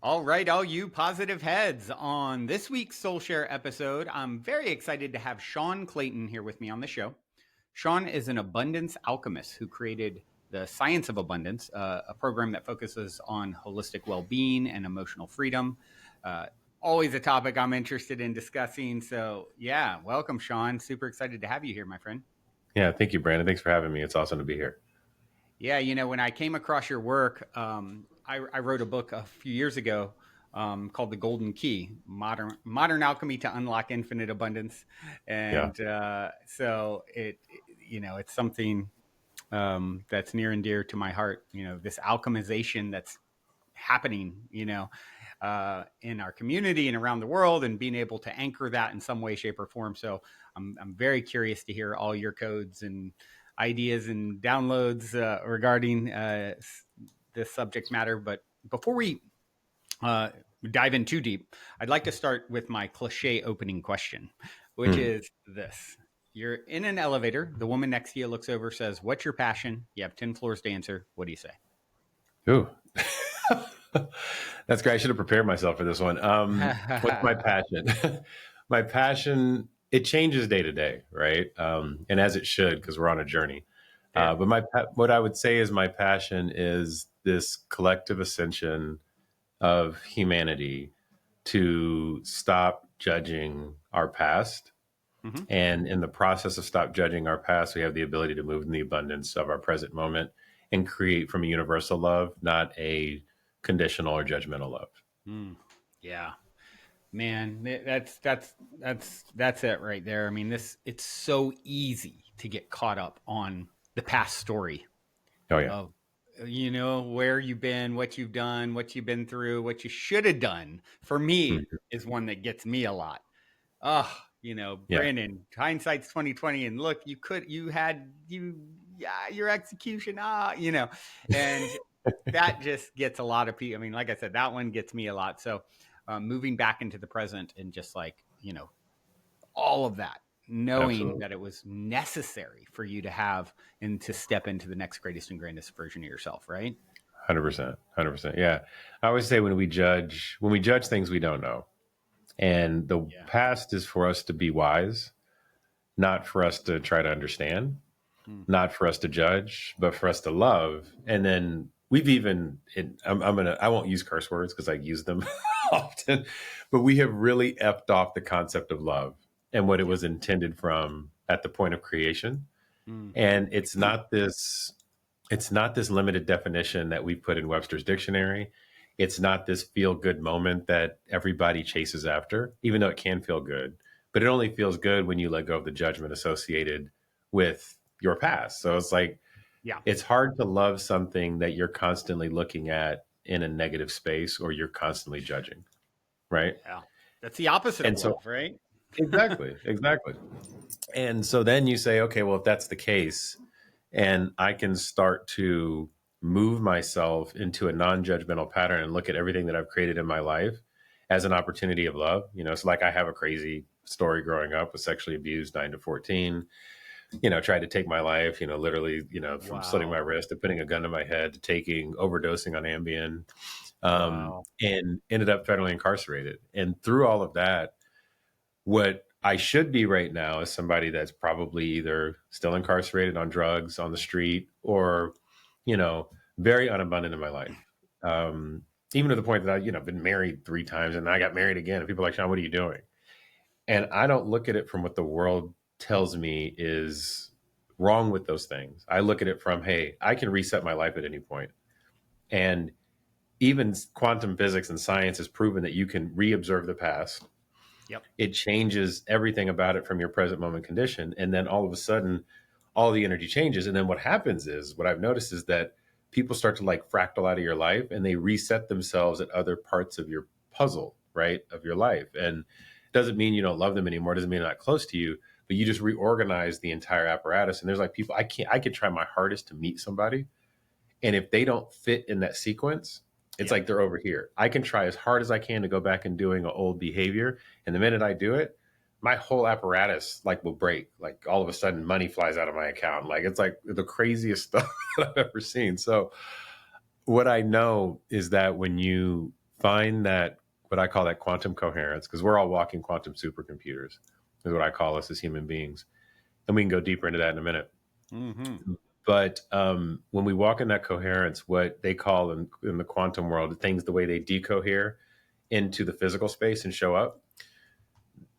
All right, all you positive heads. On this week's Soul Share episode, I'm very excited to have Sean Clayton here with me on the show. Sean is an abundance alchemist who created the Science of Abundance, a program that focuses on holistic well being and emotional freedom. Uh, Always a topic I'm interested in discussing. So, yeah, welcome, Sean. Super excited to have you here, my friend. Yeah, thank you, Brandon. Thanks for having me. It's awesome to be here. Yeah, when I came across your work, I wrote a book a few years ago called "The Golden Key: Modern Alchemy to Unlock Infinite Abundance," Yeah, and it's something that's near and dear to my heart. This alchemization that's happening, in our community and around the world, and being able to anchor that in some way, shape, or form. So I'm very curious to hear all your codes and ideas and downloads regarding this subject matter. But before we uh, dive in too deep, I'd like to start with my cliche opening question, which Hmm. is this. You're in an elevator. The woman next to you looks over, says, "What's your passion?" You have 10 floors to answer. What do you say? Ooh, that's great. I should have prepared myself for this one. What's my passion? My passion, it changes day to day, right? And as it should, because we're on a journey. Yeah. But what I would say is my passion is this collective ascension of humanity to stop judging our past. Hmm. And in the process of stop judging our past, we have the ability to move in the abundance of our present moment and create from a universal love, not a conditional or judgmental love. Mm, yeah. Man, that's it right there. I mean, this it's so easy to get caught up on the past story Oh, yeah. of where you've been, what you've done, what you've been through, what you should have done. For me, Mhm. is one that gets me a lot. Oh, Yeah. Brandon, hindsight's 2020, and look, yeah, your execution, and that just gets a lot of people. I mean, like I said, that one gets me a lot. So, moving back into the present and just like all of that, knowing Absolutely. that it was necessary for you to have and to step into the next greatest and grandest version of yourself, right? 100%. 100%. Yeah. I always say when we judge things we don't know, and the Yeah. past is for us to be wise, not for us to try to understand, Hmm. not for us to judge, but for us to love. And then we've even, I won't use curse words because I use them often, but we have really effed off the concept of love and what it Yeah. was intended from at the point of creation. Hmm. And it's not this limited definition that we put in Webster's dictionary. It's not this feel good moment that everybody chases after, even though it can feel good. But it only feels good when you let go of the judgment associated with your past. So it's like, Yeah. it's hard to love something that you're constantly looking at in a negative space or you're constantly judging. Right. Yeah. That's the opposite of And so, love, right? exactly, exactly. And so then you say, okay, well, if that's the case, and I can start to move myself into a non-judgmental pattern and look at everything that I've created in my life as an opportunity of love. It's like I have a crazy story growing up, was sexually abused 9 to 14, tried to take my life, literally, from slitting my Wow. wrist to putting a gun to my head to overdosing on Ambien, Wow. and ended up federally incarcerated. And through all of that, what I should be right now is somebody that's probably either still incarcerated on drugs on the street or, very unabundant in my life. Even to the point that been married 3 times and I got married again. And people are like, Sean, what are you doing? And I don't look at it from what the world tells me is wrong with those things. I look at it from, hey, I can reset my life at any point. And even quantum physics and science has proven that you can reobserve the past. Yep. It changes everything about it from your present moment condition. And then all of a sudden, all the energy changes. And then what happens is, what I've noticed is that people start to like fractal out of your life and they reset themselves at other parts of your puzzle, right? Of your life. And it doesn't mean you don't love them anymore. It doesn't mean they're not close to you, but you just reorganize the entire apparatus. And there's like people, I could try my hardest to meet somebody. And if they don't fit in that sequence, it's Yeah. like they're over here. I can try as hard as I can to go back and doing an old behavior. And the minute I do it, my whole apparatus like will break. Like all of a sudden money flies out of my account. Like it's like the craziest stuff that I've ever seen. So what I know is that when you find that, what I call that quantum coherence, because we're all walking quantum supercomputers, is what I call us as human beings. And we can go deeper into that in a minute. Mm-hmm. But when we walk in that coherence, what they call in the quantum world, things, the way they decohere into the physical space and show up,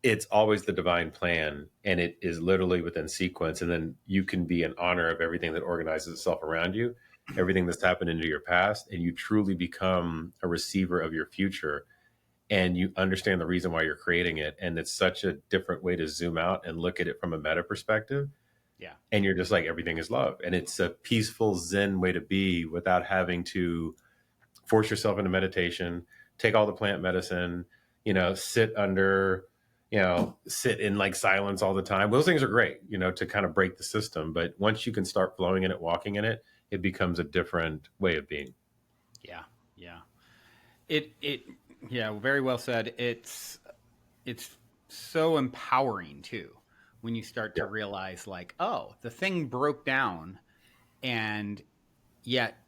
it's always the divine plan, and it is literally within sequence. And then you can be in honor of everything that organizes itself around you, everything that's happened into your past, and you truly become a receiver of your future, and you understand the reason why you're creating it. And it's such a different way to zoom out and look at it from a meta perspective. Yeah. And you're just like, everything is love. And it's a peaceful Zen way to be without having to force yourself into meditation, take all the plant medicine, sit under, sit in like silence all the time. Those things are great, to kind of break the system. But once you can start flowing in it, walking in it, it becomes a different way of being. Yeah. Yeah. It yeah, very well said. It's so empowering too when you start to Yeah. realize like, oh, the thing broke down, and yet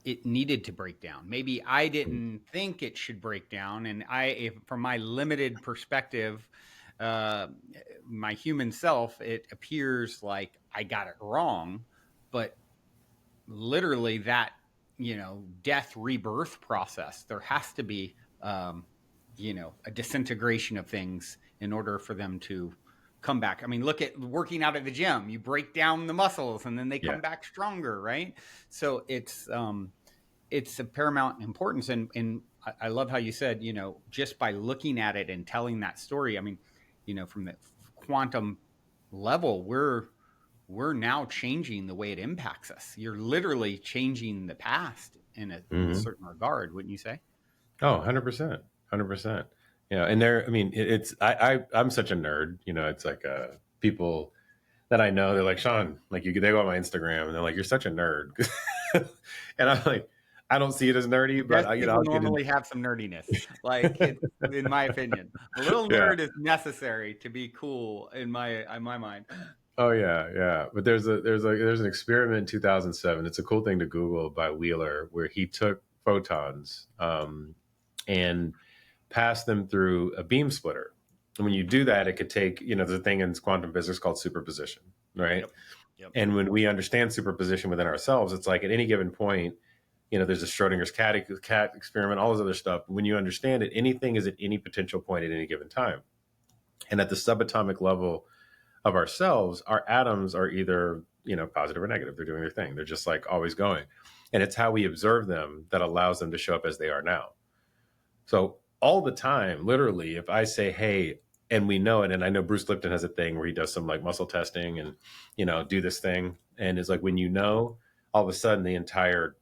it needed to break down. Maybe I didn't think it should break down, and from my limited perspective, uh, my human self, it appears like I got it wrong, but literally that, death rebirth process, there has to be, a disintegration of things in order for them to come back. I mean, look at working out at the gym. You break down the muscles and then they Yeah. come back stronger, right? So it's a paramount importance. And I love how you said, just by looking at it and telling that story, I mean, from the quantum level, we're now changing the way it impacts us. You're literally changing the past in a Hmm. certain regard, wouldn't you say? Oh, 100%. 100%. Yeah. And there, I mean, I'm such a nerd, it's like, people that I know, they're like, Sean, like they go on my Instagram and they're like, you're such a nerd. And I'm like, I don't see it as nerdy, but Best I'll people get in. normally have some nerdiness. Like it's, in my opinion, a little Yeah. nerd is necessary to be cool in my mind. Oh yeah, yeah. But there's an experiment in 2007. It's a cool thing to Google, by Wheeler, where he took photons, and passed them through a beam splitter. And when you do that, it could take, there's a thing in quantum physics called superposition, right? Yep. Yep. And when we understand superposition within ourselves, it's like at any given point, there's a Schrodinger's cat experiment, all this other stuff. When you understand it, anything is at any potential point at any given time. And at the subatomic level of ourselves, our atoms are either, positive or negative. They're doing their thing. They're just like always going. And it's how we observe them that allows them to show up as they are now. So all the time, literally, if I say, hey, and we know it, and I know Bruce Lipton has a thing where he does some like muscle testing and, do this thing. And it's like, when all of a sudden the entire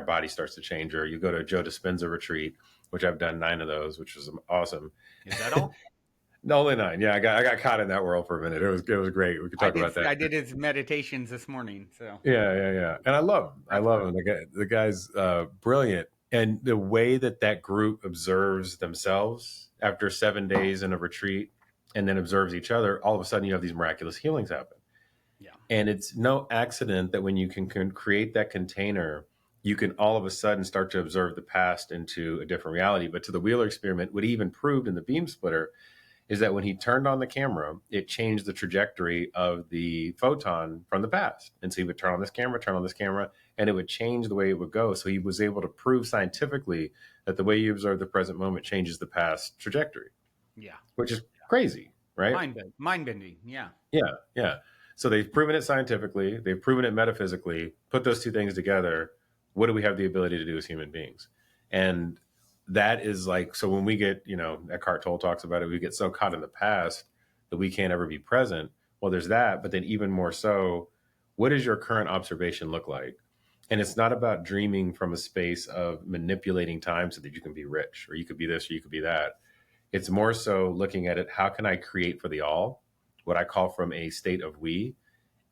body starts to change. Or you go to a Joe Dispenza retreat, which I've done 9 of those, which was awesome. Is that all? No, only 9. Yeah, I got caught in that world for a minute. It was great. We could I talk did. about that. I did his meditations this morning. So Yeah, yeah, yeah. And I love him. I breath love work. him. The guy's brilliant. And the way that group observes themselves after 7 days in a retreat, and then observes each other, all of a sudden you have these miraculous healings happen. Yeah. And it's no accident that when you can create that container, you can all of a sudden start to observe the past into a different reality. But to the Wheeler experiment, what he even proved in the beam splitter is that when he turned on the camera, it changed the trajectory of the photon from the past. And so he would turn on this camera, and it would change the way it would go. So he was able to prove scientifically that the way you observe the present moment changes the past trajectory, Yeah. which is crazy, right? Mind bending. Yeah. Yeah, yeah. So they've proven it scientifically, they've proven it metaphysically. Put those two things together, what do we have the ability to do as human beings? And that is like, so when we get, Eckhart Tolle talks about it, we get so caught in the past that we can't ever be present. Well, there's that, but then even more so, what does your current observation look like? And it's not about dreaming from a space of manipulating time so that you can be rich, or you could be this, or you could be that. It's more so looking at it, how can I create for the all, what I call from a state of we,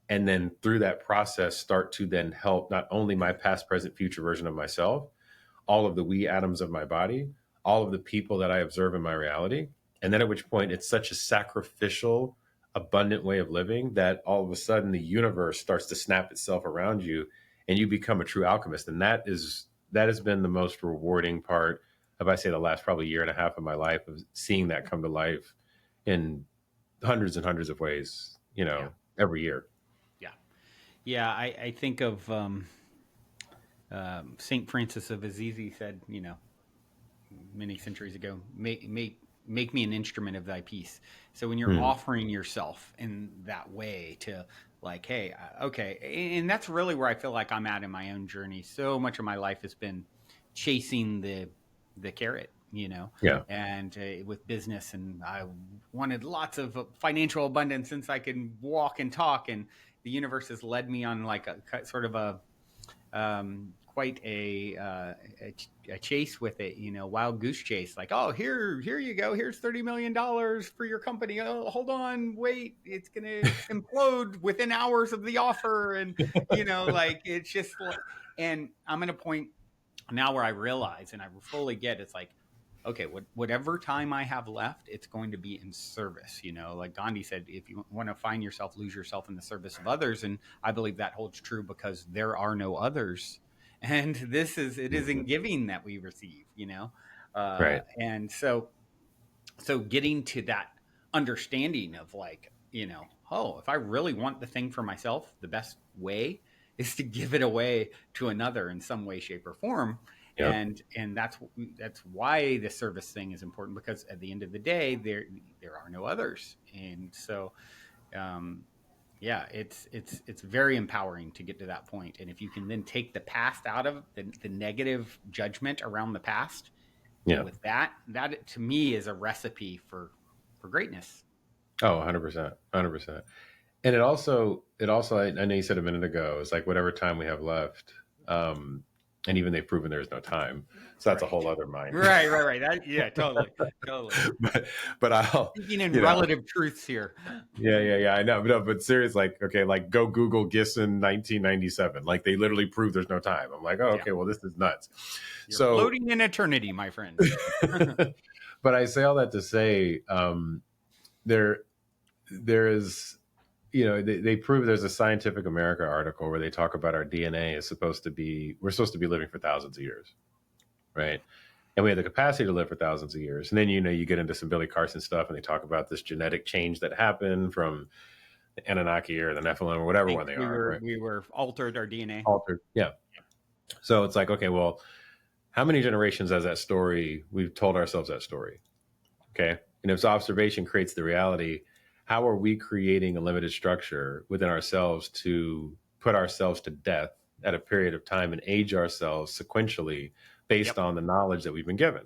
and then through that process start to then help not only my past, present, future version of myself, all of the we atoms of my body, all of the people that I observe in my reality. And then at which point it's such a sacrificial, abundant way of living that all of a sudden the universe starts to snap itself around you, and you become a true alchemist. And that has been the most rewarding part if I say the last probably year and a half of my life, of seeing that come to life in hundreds and hundreds of ways, Yeah. every year. Yeah. Yeah. I think of Saint Francis of Assisi said, many centuries ago, make me an instrument of thy peace. So when you're Mm, offering yourself in that way to like, hey, okay, and that's really where I feel like I'm at in my own journey. So much of my life has been chasing the carrot, yeah. and with business, and I wanted lots of financial abundance since I can walk and talk, and the universe has led me on like a sort of a quite a chase with it, wild goose chase. Like, oh, here you go. Here's $30 million for your company. Oh, hold on, wait, it's gonna implode within hours of the offer, and like it's just like, and I'm at a point now where I realize and I fully get it's like, okay, whatever time I have left, it's going to be in service. Like Gandhi said, if you want to find yourself, lose yourself in the service of others. And I believe that holds true because there are no others. And it is in Mhm. giving that we receive, Right. and so getting to that understanding of like, oh, if I really want the thing for myself, the best way is to give it away to another in some way, shape, or form. Yep. And that's why the service thing is important, because at the end of the day, there are no others. And so um yeah, it's very empowering to get to that point. And if you can then take the past out of the negative judgment around the past, and Yeah. with that to me is a recipe for greatness. Oh, 100%. 100%. And it also, I know you said a minute ago, it's like whatever time we have left. Um, and even they've proven there's no time. So that's a Right. whole other mind. Right. Yeah, totally. Totally. but I'll, Speaking in you know, relative truths here. yeah. I know. But, no, but serious, like, okay, like go Google Gisson 1997. Like they literally prove there's no time. I'm like, oh, Yeah. okay, well, this is nuts. You're So, floating in eternity, my friend. but I say all that to say, there, there is, they prove there's a Scientific America article where they talk about our DNA is we're supposed to be living for thousands of years, right? And we have the capacity to live for thousands of years. And then, you get into some Billy Carson stuff and they talk about this genetic change that happened from the Anunnaki or the Nephilim or whatever Think one they we are, were right? we were altered our DNA. Altered. Yeah. So it's like, okay, well, how many generations has that story? We've told ourselves that story. Okay. And if observation creates the reality, how are we creating a limited structure within ourselves to put ourselves to death at a period of time and age ourselves sequentially based Yep. on the knowledge that we've been given?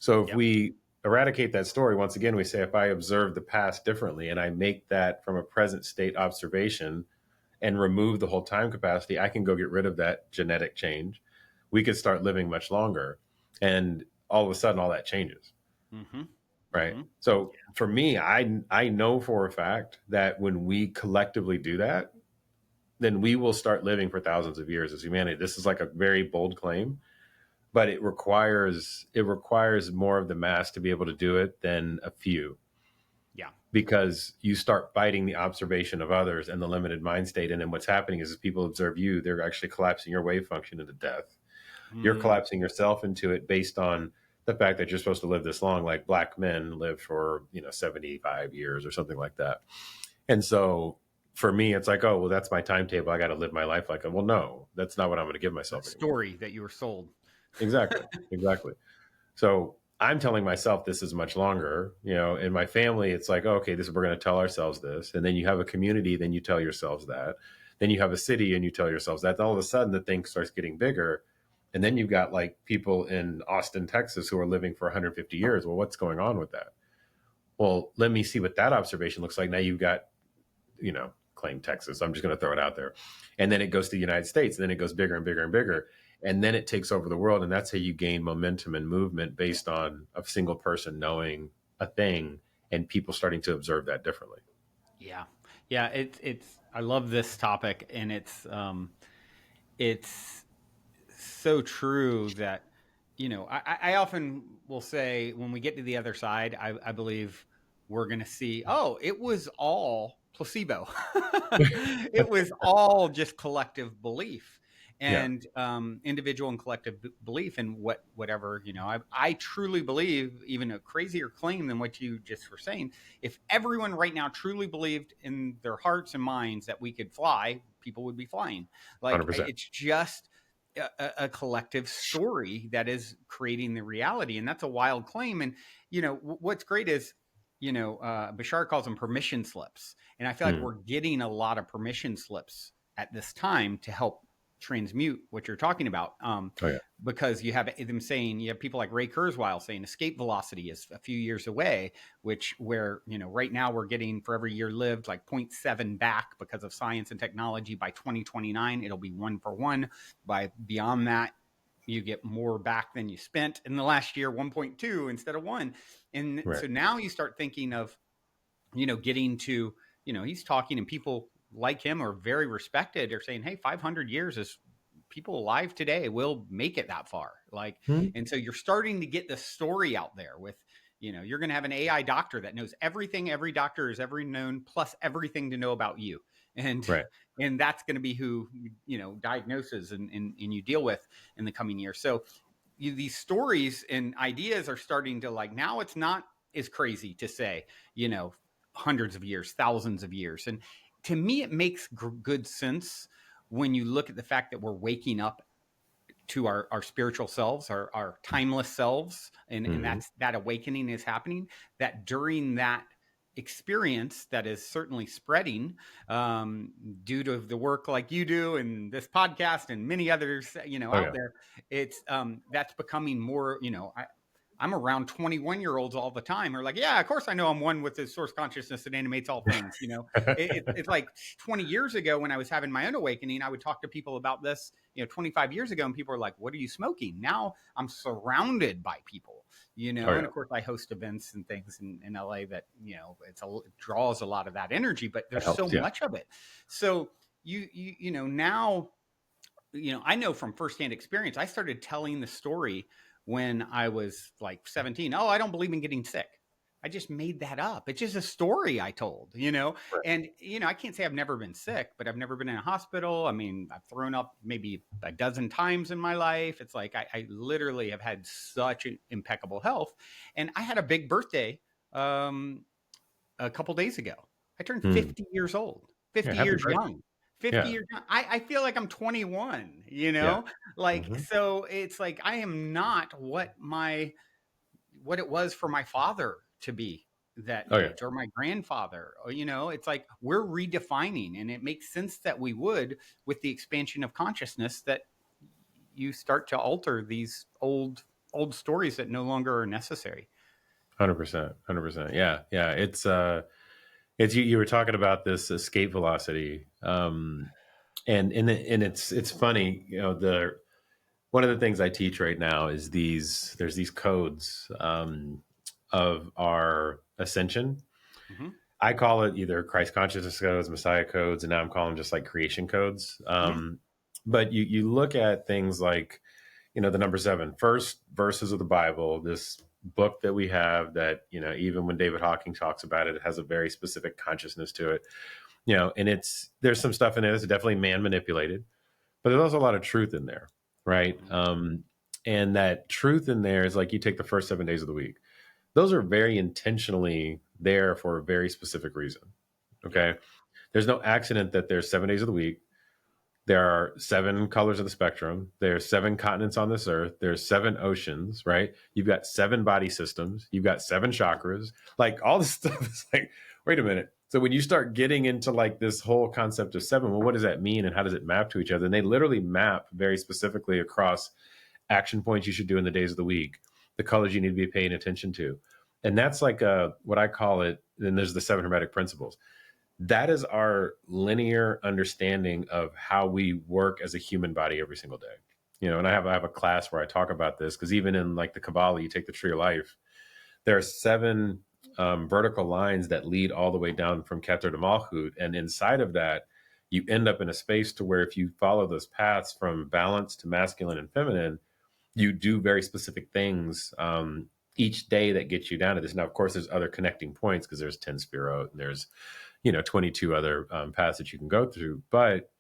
So if Yep. we eradicate that story, once again, we say, if I observe the past differently and I make that from a present state observation and remove the whole time capacity, I can go get rid of that genetic change. We could start living much longer. And all of a sudden, all that changes. Mm-hmm. Right. Mm-hmm. So for me, I know for a fact that when we collectively do that, then we will start living for thousands of years as humanity. This is like a very bold claim, but it requires more of the mass to be able to do it than a few, Yeah. because you start fighting the observation of others and the limited mind state. And then what's happening is, as people observe you, they're actually collapsing your wave function into death. You're Mm. collapsing yourself into it based on the fact that you're supposed to live this long. Like black men live for 75 years or something like that. And so for me, it's like, oh well, that's my timetable, I got to live my life like that. Well, no, that's not what I'm going to give The myself anymore. story that you were sold. Exactly. So I'm telling myself this is much longer. In my family, it's like, oh, okay, this, we're going to tell ourselves this. And then you have a community, then you tell yourselves that. Then you have a city and you tell yourselves that. Then all of a sudden the thing starts getting bigger. And then you've got like people in Austin, Texas who are living for 150 years. Well, what's going on with that? Well, let me see what that observation looks like. Now you've got, claim Texas. I'm just going to throw it out there. And then it goes to the United States. And then it goes bigger and bigger and bigger. And then it takes over the world. And that's how you gain momentum and movement, based on a single person knowing a thing and people starting to observe that differently. Yeah. Yeah. It's I love this topic, and it's so true that I often will say when we get to the other side, I believe we're going to see, oh, it was all placebo. It was all just collective belief. Yeah. and individual and collective belief in whatever, I truly believe, even a crazier claim than what you just were saying, if everyone right now truly believed in their hearts and minds that we could fly, people would be flying. Like, 100%. it's just a collective story that is creating the reality, and that's a wild claim. And what's great is, Bashar calls them permission slips, and I feel like Mm. we're getting a lot of permission slips at this time to help transmute what you're talking about. Oh yeah. Because you have them saying, you have people like Ray Kurzweil saying escape velocity is a few years away, where right now we're getting, for every year lived, like 0.7 back because of science and technology. By 2029 it'll be 1 for 1. By beyond that, you get more back than you spent in the last year, 1.2 instead of 1. And Right. so now you start thinking of, getting to, he's talking, and people like him are very respected. They're saying, hey, 500 years is, people alive today will make it that far. Like, Mm. and so you're starting to get the story out there with, you're going to have an AI doctor that knows everything every doctor has ever known, plus everything to know about you. And, Right. and that's going to be who, diagnoses and you deal with in the coming years. So these stories and ideas are starting to, like, now it's not as crazy to say, hundreds of years, thousands of years. And to me, it makes good sense when you look at the fact that we're waking up to our spiritual selves, our timeless selves, and Mm-hmm. that awakening is happening, that during that experience that is certainly spreading, due to the work like you do and this podcast and many others, Oh out yeah. there, it's that's becoming more, I'm around 21-year-olds all the time who are like, yeah, of course I know I'm one with the source consciousness that animates all things. It's like 20 years ago when I was having my own awakening, I would talk to people about this, 25 years ago, and people are like, what are you smoking? Now I'm surrounded by people, Oh and yeah. of course I host events and things in LA that, it draws a lot of that energy, but That there's so helps. Yeah. much of it. So now, I know from firsthand experience, I started telling the story when I was like 17. Oh, I don't believe in getting sick. I just made that up. It's just a story I told, Right. and, I can't say I've never been sick, but I've never been in a hospital. I mean, I've thrown up maybe a dozen times in my life. It's like, I literally have had such an impeccable health. And I had a big birthday um, a couple days ago. I turned Mm. 50 years old, Yeah. 50 Happy years birthday. young. 50 Yeah. years young. I feel like I'm 21, Yeah. like, Mm-hmm. so it's like, I am not what it was for my father to be that Oh yeah. age, or my grandfather, or, it's like we're redefining, and it makes sense that we would, with the expansion of consciousness, that you start to alter these old stories that no longer are necessary. 100%. 100%. Yeah. Yeah. It's you were talking about this escape velocity. And it's funny, the one of the things I teach right now is there's these codes of our ascension. Mm-hmm. I call it either Christ consciousness codes, Messiah codes, and now I'm calling them just like creation codes. Mm-hmm. But you look at things like, the number 7, first verses of the Bible, this book that we have that, even when David Hawking talks about it, it has a very specific consciousness to it, and there's some stuff in there that's definitely man manipulated, but there's also a lot of truth in there, right? Mm-hmm. And that truth in there is like, you take the first 7 days of the week. Those are very intentionally there for a very specific reason. Yeah. Okay. There's no accident that there's 7 days of the week. There are 7 colors of the spectrum. There's 7 continents on this earth. There's 7 oceans, right? You've got 7 body systems. You've got 7 chakras. Like, all this stuff is like, wait a minute. So when you start getting into like this whole concept of 7, well, what does that mean and how does it map to each other? And they literally map very specifically across action points you should do in the days of the week, the colors you need to be paying attention to. And that's like what I call it. Then there's the 7 hermetic principles. That is our linear understanding of how we work as a human body every single day. And I have a class where I talk about this, because even in like the Kabbalah, you take the tree of life, there are 7 vertical lines that lead all the way down from Keter to Malchut. And inside of that, you end up in a space to where if you follow those paths from balance to masculine and feminine, you do very specific things each day that gets you down to this. Now, of course, there's other connecting points because there's 10 Spirot and there's 22 other paths that you can go through. But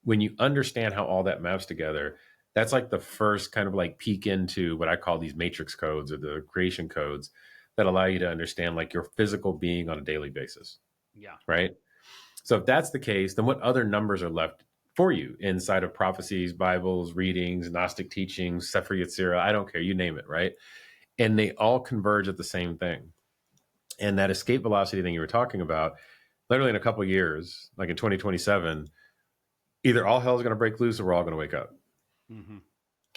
when you understand how all that maps together, that's like the first kind of like peek into what I call these matrix codes or the creation codes that allow you to understand like your physical being on a daily basis, Yeah. right? So if that's the case, then what other numbers are left for you inside of prophecies, Bibles, readings, Gnostic teachings, Sefer Yetzirah, I don't care, you name it, right? And they all converge at the same thing. And that escape velocity thing you were talking about, literally in a couple of years, like in 2027, either all hell is going to break loose or we're all going to wake up. Mm-hmm.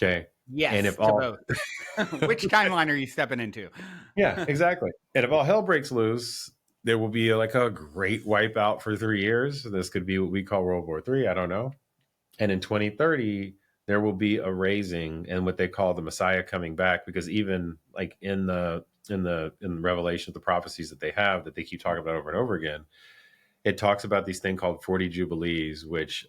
Okay. And Yes if to all, both. Which timeline are you stepping into? yeah, exactly. And if all hell breaks loose, there will be like a great wipeout for 3 years. This could be what we call World War III. I don't know. And in 2030, there will be a raising and what they call the Messiah coming back, because even like in the revelation of the prophecies that they have that they keep talking about over and over again, it talks about these thing called 40 jubilees, which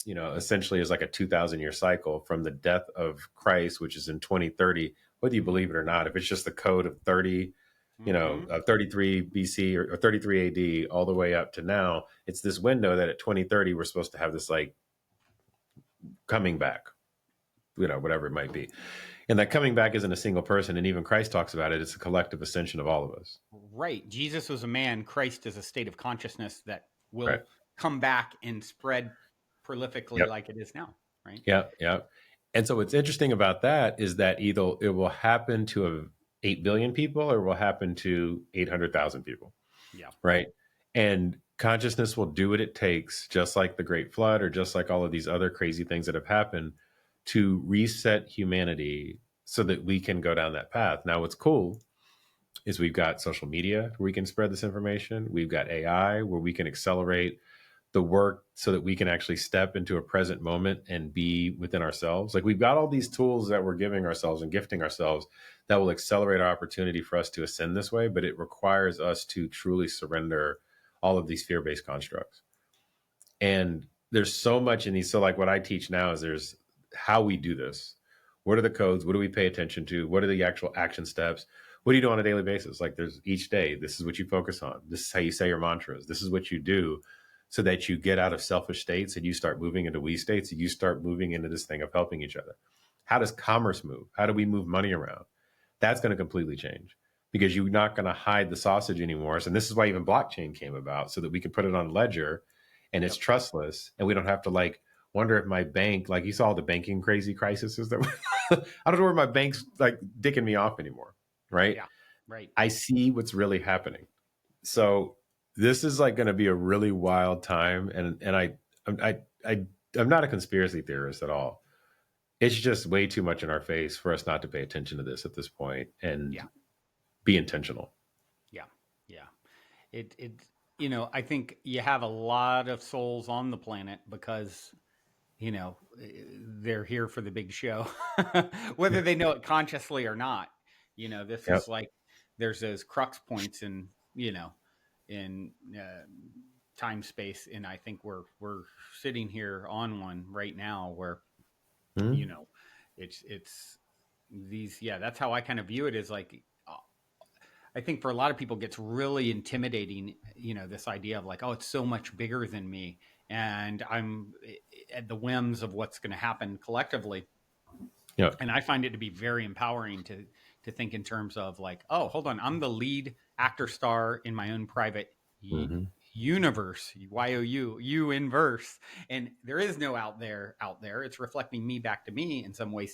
essentially is like a 2,000 year cycle from the death of Christ, which is in 2030, whether you believe it or not. If it's just the code of 30, Mm-hmm. 33 BC or 33 AD all the way up to now, it's this window that at 2030 we're supposed to have this like coming back, whatever it might be. And that coming back isn't a single person. And even Christ talks about it. It's a collective ascension of all of us. Right. Jesus was a man. Christ is a state of consciousness that Right. will come back and spread prolifically Yep. like it is now. Right. Yeah. Yeah. And so what's interesting about that is that either it will happen to 8 billion people or it will happen to 800,000 people. Yeah. Right. And consciousness will do what it takes, just like the Great Flood or just like all of these other crazy things that have happened, to reset humanity so that we can go down that path. Now, what's cool is we've got social media where we can spread this information. We've got AI where we can accelerate the work so that we can actually step into a present moment and be within ourselves. Like we've got all these tools that we're giving ourselves and gifting ourselves that will accelerate our opportunity for us to ascend this way, but it requires us to truly surrender all of these fear-based constructs. And there's so much in these. So like what I teach now is there's how we do this. What are the codes? What do we pay attention to? What are the actual action steps? What do you do on a daily basis? Like there's each day, this is what you focus on. This is how you say your mantras. This is what you do so that you get out of selfish states and you start moving into we states and you start moving into this thing of helping each other. How does commerce move? How do we move money around? That's going to completely change because you're not going to hide the sausage anymore. And this is why even blockchain came about, so that we can put it on ledger and it's Yep. trustless and we don't have to like wonder if my bank, like you saw the banking crazy crises that I don't know where my bank's like dicking me off anymore. Right. Yeah. Right. I see what's really happening. So this is like going to be a really wild time. And I'm not a conspiracy theorist at all. It's just way too much in our face for us not to pay attention to this at this point and Yeah. be intentional. Yeah. Yeah. It I think you have a lot of souls on the planet because they're here for the big show, whether they know it consciously or not. This Yep. is like there's those crux points in time space, and I think we're sitting here on one right now where you Mhm. know it's these that's how I kind of view it is like I think for a lot of people it gets really intimidating, this idea of like, oh, it's so much bigger than me and I'm at the whims of what's going to happen collectively. Yep. And I find it to be very empowering to think in terms of like, oh, hold on, I'm the lead actor star in my own private Hmm. universe, you inverse, and there is no out there. It's reflecting me back to me in some way,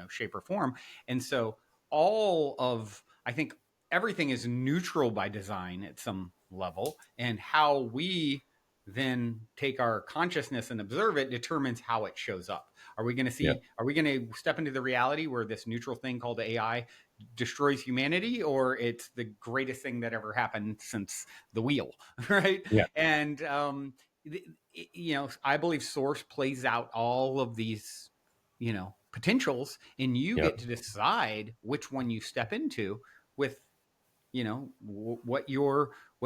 shape or form. And so all of I think everything is neutral by design at some level, and how we then take our consciousness and observe it determines how it shows up. Yep. Are we going to step into the reality where this neutral thing called AI destroys humanity, or it's the greatest thing that ever happened since the wheel, right? Yeah. And I believe source plays out all of these potentials, and you Yep. get to decide which one you step into with what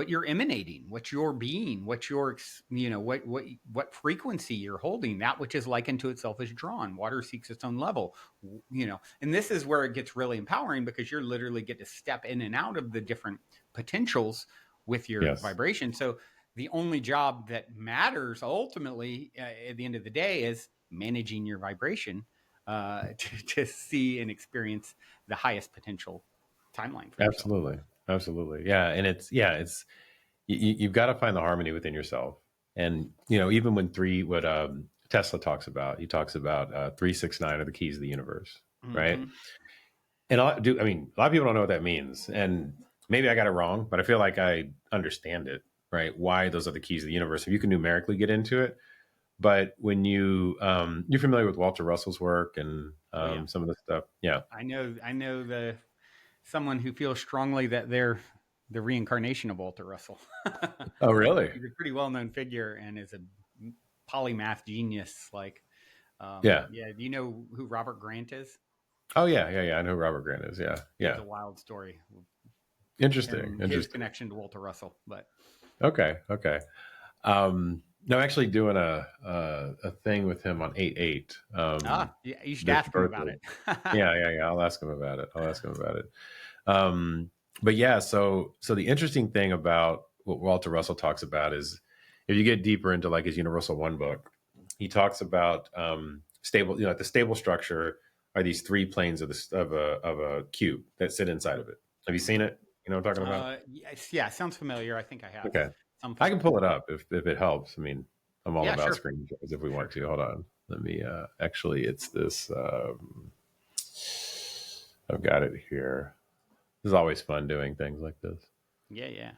you're emanating, what you're being, what your what frequency you're holding. That which is likened to itself is drawn. Water seeks its own level. And this is where it gets really empowering, because you're literally get to step in and out of the different potentials with your Yes. vibration. So the only job that matters ultimately at the end of the day is managing your vibration to see and experience the highest potential timeline for yourself. Absolutely. Absolutely. Yeah. And it's, you've got to find the harmony within yourself. And, even when what Tesla talks about, he talks about 369 are the keys of the universe. Right. Mm-hmm. And I mean, a lot of people don't know what that means. And maybe I got it wrong, but I feel like I understand it, right? Why those are the keys of the universe. If you can numerically get into it. But when you're familiar with Walter Russell's work and Oh yeah, some of the stuff. Yeah. I know the someone who feels strongly that they're the reincarnation of Walter Russell. Oh, really? He's a pretty well known figure and is a polymath genius. Like, Yeah. yeah, do you know who Robert Grant is? Oh, yeah. Yeah. Yeah. I know who Robert Grant is. Yeah. He has Yeah. a wild story, Interesting. him his Interesting. connection to Walter Russell. But Okay. Okay. No, I'm actually doing a thing with him on 8/8. yeah, you should This ask him about birthday. it. Yeah. Yeah. Yeah. I'll ask him about it. Um, but yeah, so the interesting thing about what Walter Russell talks about is if you get deeper into like his Universal One book, he talks about stable, the stable structure are these three planes of a cube that sit inside of it. Have you seen it? You know what I'm talking about? Yes, yeah, sounds familiar. I think I have Okay. some I can form. pull it up if it helps. I mean, I'm all Yeah, about sure. screenshots if we want to. Hold on. Let me actually it's this I've got it here. This is always fun doing things like this. Yeah, yeah.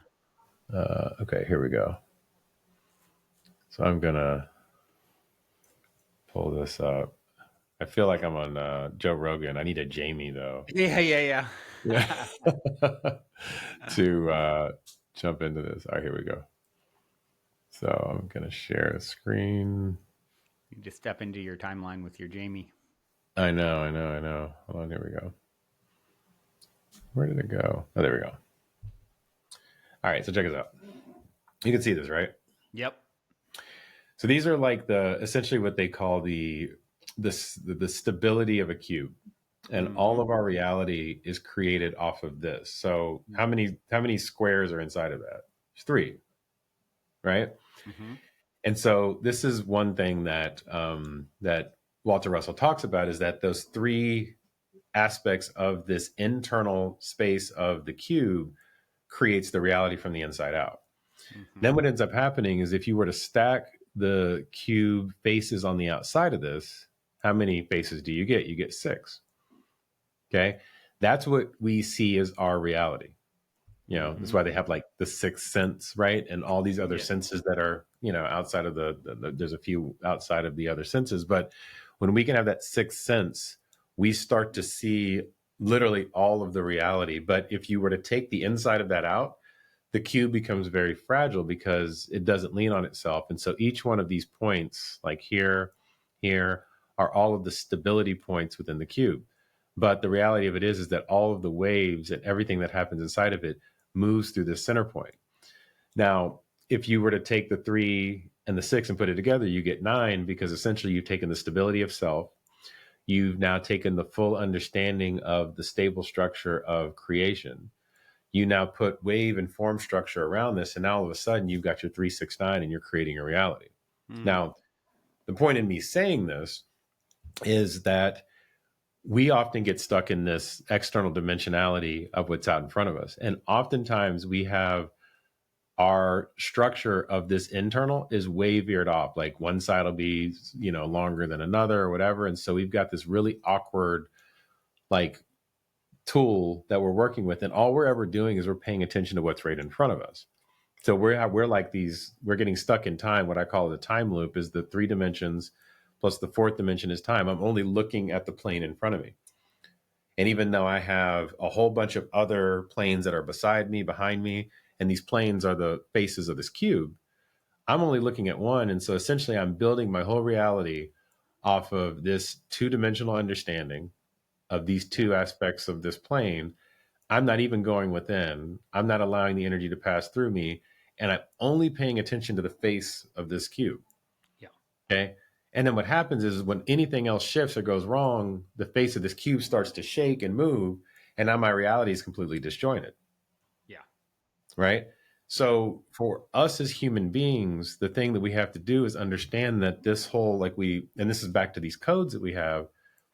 Okay, here we go. So I'm gonna pull this up. I feel like I'm on Joe Rogan. I need a Jamie though. Yeah, yeah, Yeah. yeah. To jump into this. All right, here we go. So I'm gonna share a screen. You just step into your timeline with your Jamie. I know. Hold on, here we go. Where did it go? Oh, there we go. All right, so check this out. You can see this, right? Yep. So these are like essentially what they call the stability of a cube, and all Mm-hmm. of our reality is created off of this. So how many squares are inside of that? There's three, right? Mm-hmm. And so this is one thing that Walter Russell talks about is that those three aspects of this internal space of the cube creates the reality from the inside out. Mm-hmm. Then what ends up happening is if you were to stack the cube faces on the outside of this, how many faces do you get? You get six. Okay. That's what we see as our reality. That's Mm-hmm. why they have like the sixth sense, right? And all these other Yes. senses that are, outside of there's a few outside of the other senses. But when we can have that sixth sense, we start to see literally all of the reality. But if you were to take the inside of that out, the cube becomes very fragile because it doesn't lean on itself. And so each one of these points, like here, are all of the stability points within the cube. But the reality of it is that all of the waves and everything that happens inside of it moves through this center point. Now, if you were to take the 3 and the 6 and put it together, you get 9 because essentially you've taken the stability of self. You've now taken the full understanding of the stable structure of creation. You now put wave and form structure around this, and now all of a sudden you've got your 369 and you're creating a reality. Mm. Now, the point in me saying this is that we often get stuck in this external dimensionality of what's out in front of us. And oftentimes we have our structure of this internal is way veered off. Like one side will be, longer than another or whatever. And so we've got this really awkward, like, tool that we're working with. And all we're ever doing is we're paying attention to what's right in front of us. So we're like we're getting stuck in time. What I call the time loop is the 3 dimensions plus the 4th dimension is time. I'm only looking at the plane in front of me. And even though I have a whole bunch of other planes that are beside me, behind me, and these planes are the faces of this cube, I'm only looking at one. And so essentially, I'm building my whole reality off of this 2-dimensional understanding of these Yeah. 2 aspects of this plane. I'm not even going within, I'm not allowing the energy to pass through me. And I'm only paying attention to the face of this cube. Yeah. Okay. And then what happens is when anything else shifts or goes wrong, the face of this cube starts to shake and move. And now my reality is completely disjointed. Yeah. Right. So for us as human beings, the thing that we have to do is understand that this whole, and this is back to these codes that we have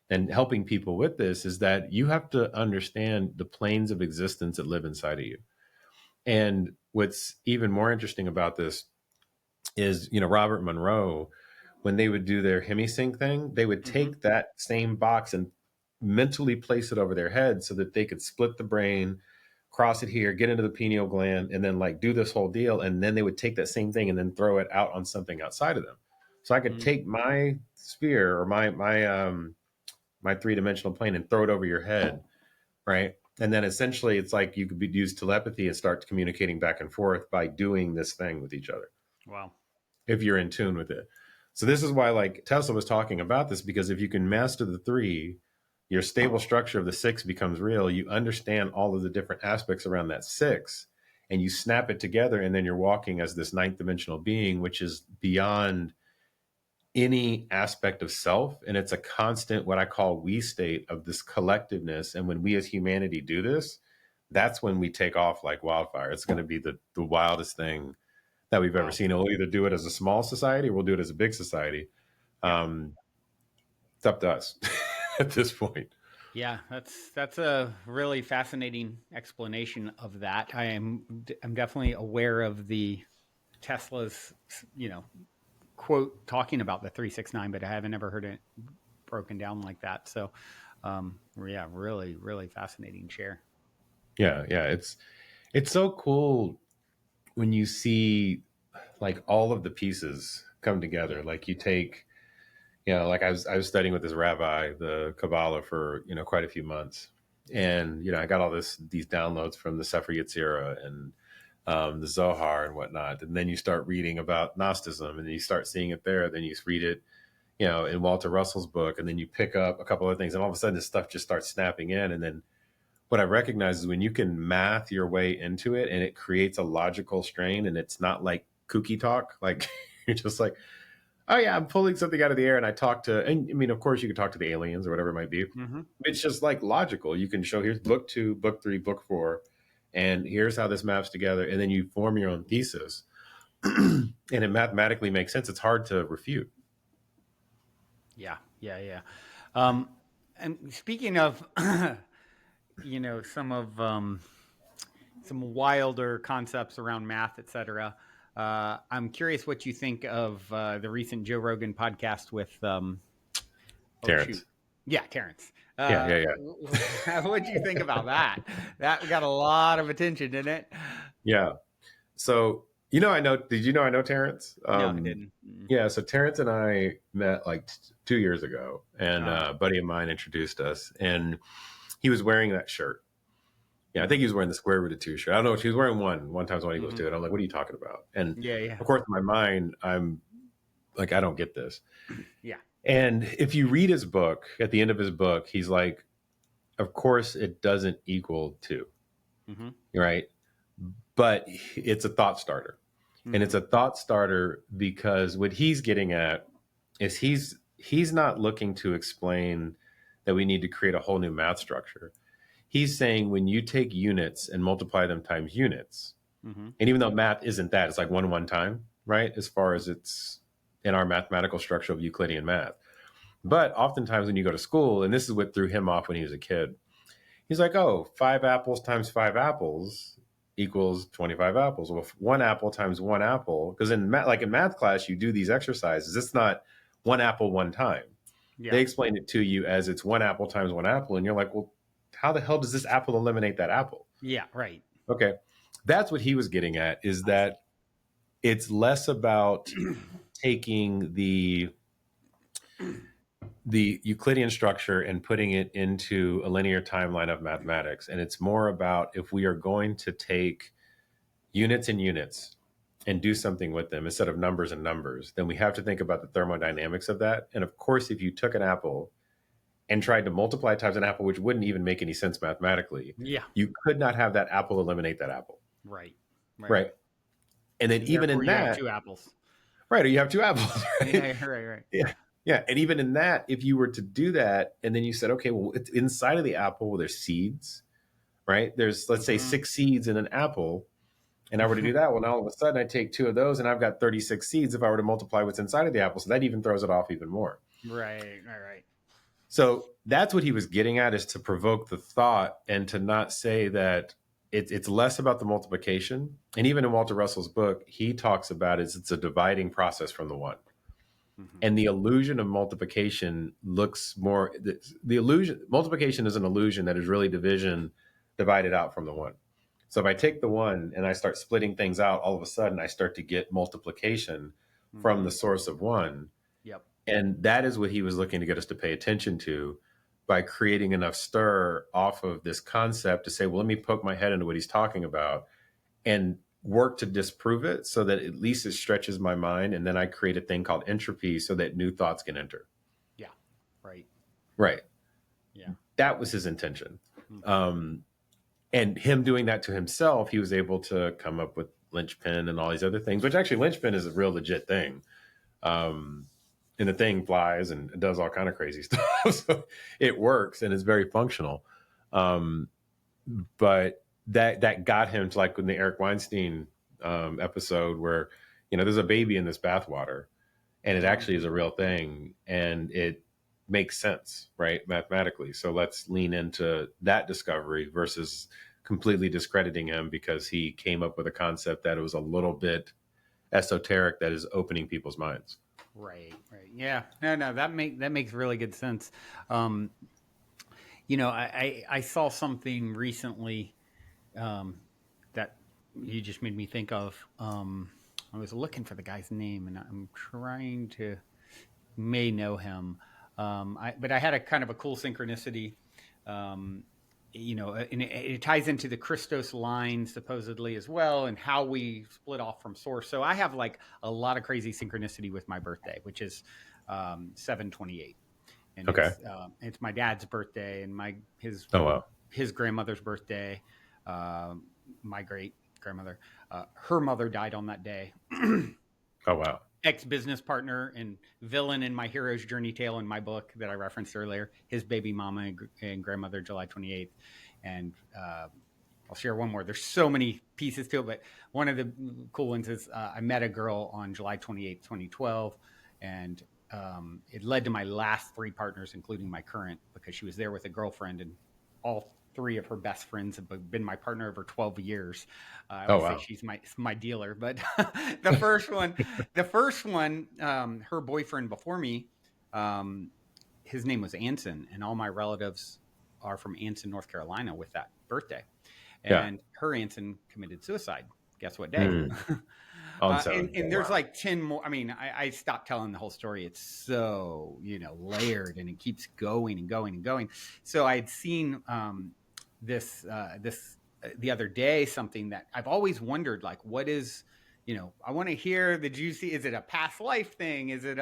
and helping people with this, is that you have to understand the planes of existence that live inside of you. And what's even more interesting about this is, Robert Monroe, when they would do their hemisync thing, they would Mm-hmm. take that same box and mentally place it over their head so that they could split the brain, cross it here, get into the pineal gland, and then like do this whole deal. And then they would take that same thing and then throw it out on something outside of them. So I could Mm. take my sphere or my three-dimensional plane and throw it over your head, right? And then essentially it's like you could use telepathy and start communicating back and forth by doing this thing with each other Wow. if you're in tune with it. So this is why like Tesla was talking about this, because if you can master the three, your stable structure of the six becomes real. You understand all of the different aspects around that six and you snap it together, and then you're walking as this ninth dimensional being, which is beyond any aspect of self. And it's a constant, what I call we state of this collectiveness. And when we as humanity do this, that's when we take off like wildfire. It's going to be the wildest thing that we've ever Wow. seen. We'll either do it as a small society or we'll do it as a big society. Yeah. It's up to us at this point. Yeah, that's a really fascinating explanation of that. I'm definitely aware of the Tesla's, you know, quote talking about the 369, but I haven't ever heard it broken down like that. So, yeah, really fascinating share. Yeah, yeah. It's so cool when you see like all of the pieces come Yeah. together. Like you take, like I was studying with this rabbi, the Kabbalah, for quite a few months, and I got all these downloads from the Sefer Yetzirah and the Zohar and whatnot. And then you start reading about Gnosticism, and then you start seeing it there. Then you read it, in Walter Russell's book, and then you pick up a couple of things, and all of a sudden this stuff just starts snapping in. And then what I recognize is when you can math your way into it, and it creates a logical strain, and it's not like kooky talk, like you're just like, oh yeah, I'm pulling something out of the air, and and I mean, of course, you can talk to the aliens or whatever it might be. Mm-hmm. It's just like logical. You can show, here's book 2, book 3, book 4, and here's how this maps together, and then you form your own thesis, and it mathematically makes sense. It's hard to refute. Yeah. Um, and speaking of, some of some wilder concepts around math, etc. I'm curious what you think of the recent Joe Rogan podcast with, oh shoot, Terrence. yeah, Terrence. Yeah, yeah, yeah. What do you think about that? That got a lot of attention, didn't it? Yeah. So, did you know I know Terrence? No, it didn't. Mm. Yeah, so Terrence and I met like 2 years ago, and Uh, a buddy of mine introduced us, and he was wearing that shirt. Yeah, I think he was wearing the square root of 2 shirt. I don't know if he was wearing one time when he goes mm-hmm. to it. I'm like, what are you talking about? And Yeah. of course, in my mind, I'm like, I don't get this. Yeah. And if you read his book, at the end of his book, he's like, of course, it doesn't equal 2, Mm-hmm. right? But it's a thought starter. And Mm-hmm. it's a thought starter because what he's getting at is he's not looking to explain that we need to create a whole new math structure. He's saying when you take units and multiply them times units, Mm-hmm. and even though math isn't that, it's like one time, right? As far as it's in our mathematical structure of Euclidean math. But oftentimes when you go to school, and this is what threw him off when he was a kid, he's like, oh, 5 apples times 5 apples equals 25 apples. Well, 1 apple times 1 apple, because in math class, you do these exercises. It's not 1 apple 1 time. Yeah. They explain it to you as it's 1 apple times 1 apple. And you're like, well, how the hell does this apple eliminate that apple? Yeah. Right. Okay. That's what he was getting at, is I that it's less about taking the Euclidean structure and putting it into a linear timeline of mathematics. And it's more about, if we are going to take units and units and do something with them instead of numbers and numbers, then we have to think about the thermodynamics of that. And of course, if you took an apple and tried to multiply times an apple, which wouldn't even make any sense mathematically, Yeah. you could not have that apple eliminate that apple. Right. Right. And then And even therefore, in you have that, 2 apples. right, or you have 2 apples, right? Yeah. Right. Yeah. Yeah. And even in that, if you were to do that, and then you said, okay, well, it's inside of the apple, well, there's seeds, right? There's, let's say, Mm-hmm. 6 seeds in an apple. And I were to do that, well, now all of a sudden I take 2 of those and I've got 36 seeds if I were to multiply what's inside of the apple. So that even throws it off even more. Right, right, right. So that's what he was getting at, is to provoke the thought and to not say that it's less about the multiplication. And even in Walter Russell's book, he talks about it's a dividing process from the one. Mm-hmm. And the illusion of multiplication looks more, the illusion, multiplication is an illusion that is really division divided out from the one. So if I take the one and I start splitting things out, all of a sudden I start to get multiplication from Mm-hmm. the source of one. Yep. And that is what he was looking to get us to pay attention to, by creating enough stir off of this concept to say, well, let me poke my head into what he's talking about and work to disprove it, so that at least it stretches my mind. And then I create a thing called entropy so that new thoughts can enter. Yeah. Right. Right. Yeah. That was his intention. Mm-hmm. And him doing that to himself, he was able to come up with linchpin and all these other things, which actually linchpin is a real legit thing. Um, and the thing flies and does all kind of crazy stuff. So it works and is very functional. Um, but that got him to, like, in the Eric Weinstein episode, where, there's a baby in this bathwater, and it Oh. actually is a real thing, and it makes sense, right, mathematically. So let's lean into that discovery versus completely discrediting him because he came up with a concept that was a little bit esoteric, that is opening people's minds. Right. Right. Yeah. No. That makes really good sense. Um, I saw something recently that you just made me think of. I was looking for the guy's name, and I'm trying to may know him. But I had a kind of a cool synchronicity. Um, and it ties into the Christos line supposedly as well, and how we split off from source. So I have like a lot of crazy synchronicity with my birthday, which is 7/28, and Okay. it's my dad's birthday and Oh, wow. his grandmother's birthday, uh, my great grandmother. Her mother died on that day. Oh, wow. Ex business partner and villain in my hero's journey tale in my book that I referenced earlier. His baby mama and grandmother, July 28th, and I'll share one more. There's so many pieces to it, but one of the cool ones is I met a girl on July 28th, 2012, and it led to my last three partners, including my current, because she was there with a girlfriend, and all three of her best friends have been my partner over 12 years. I Oh, always say wow. she's my dealer, but the first one, her boyfriend before me, um, his name was Anson, and all my relatives are from Anson, North Carolina, with that birthday. Yeah. And her Anson committed suicide. Guess what day? Mm. On And, seven. and there's Wow. like 10 more. I mean, I stopped telling the whole story. It's so, layered, and it keeps going and going and going. So I had seen this the other day, something that I've always wondered, like, what is, I want to hear the juicy, is it a past life thing? Is it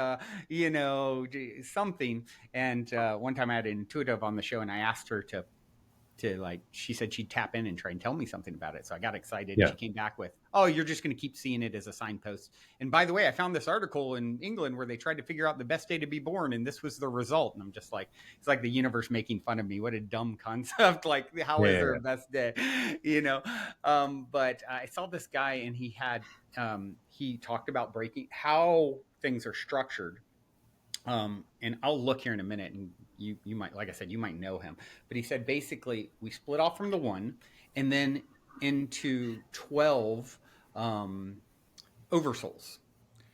something? And one time I had an intuitive on the show, and I asked her to like, she said she'd tap in and try and tell me something about it. So I got excited, and Yeah. she came back with, "Oh, you're just going to keep seeing it as a signpost." And by the way, I found this article in England where they tried to figure out the best day to be born, and this was the result. And I'm just like, it's like the universe making fun of me. What a dumb concept. Like, how Yeah. is Yeah. there Yeah. a best day? But I saw this guy, and he talked about breaking how things are structured. And I'll look here in a minute, and you might, like I said, you might know him, but he said basically we split off from the one, and then into 12 um, oversouls,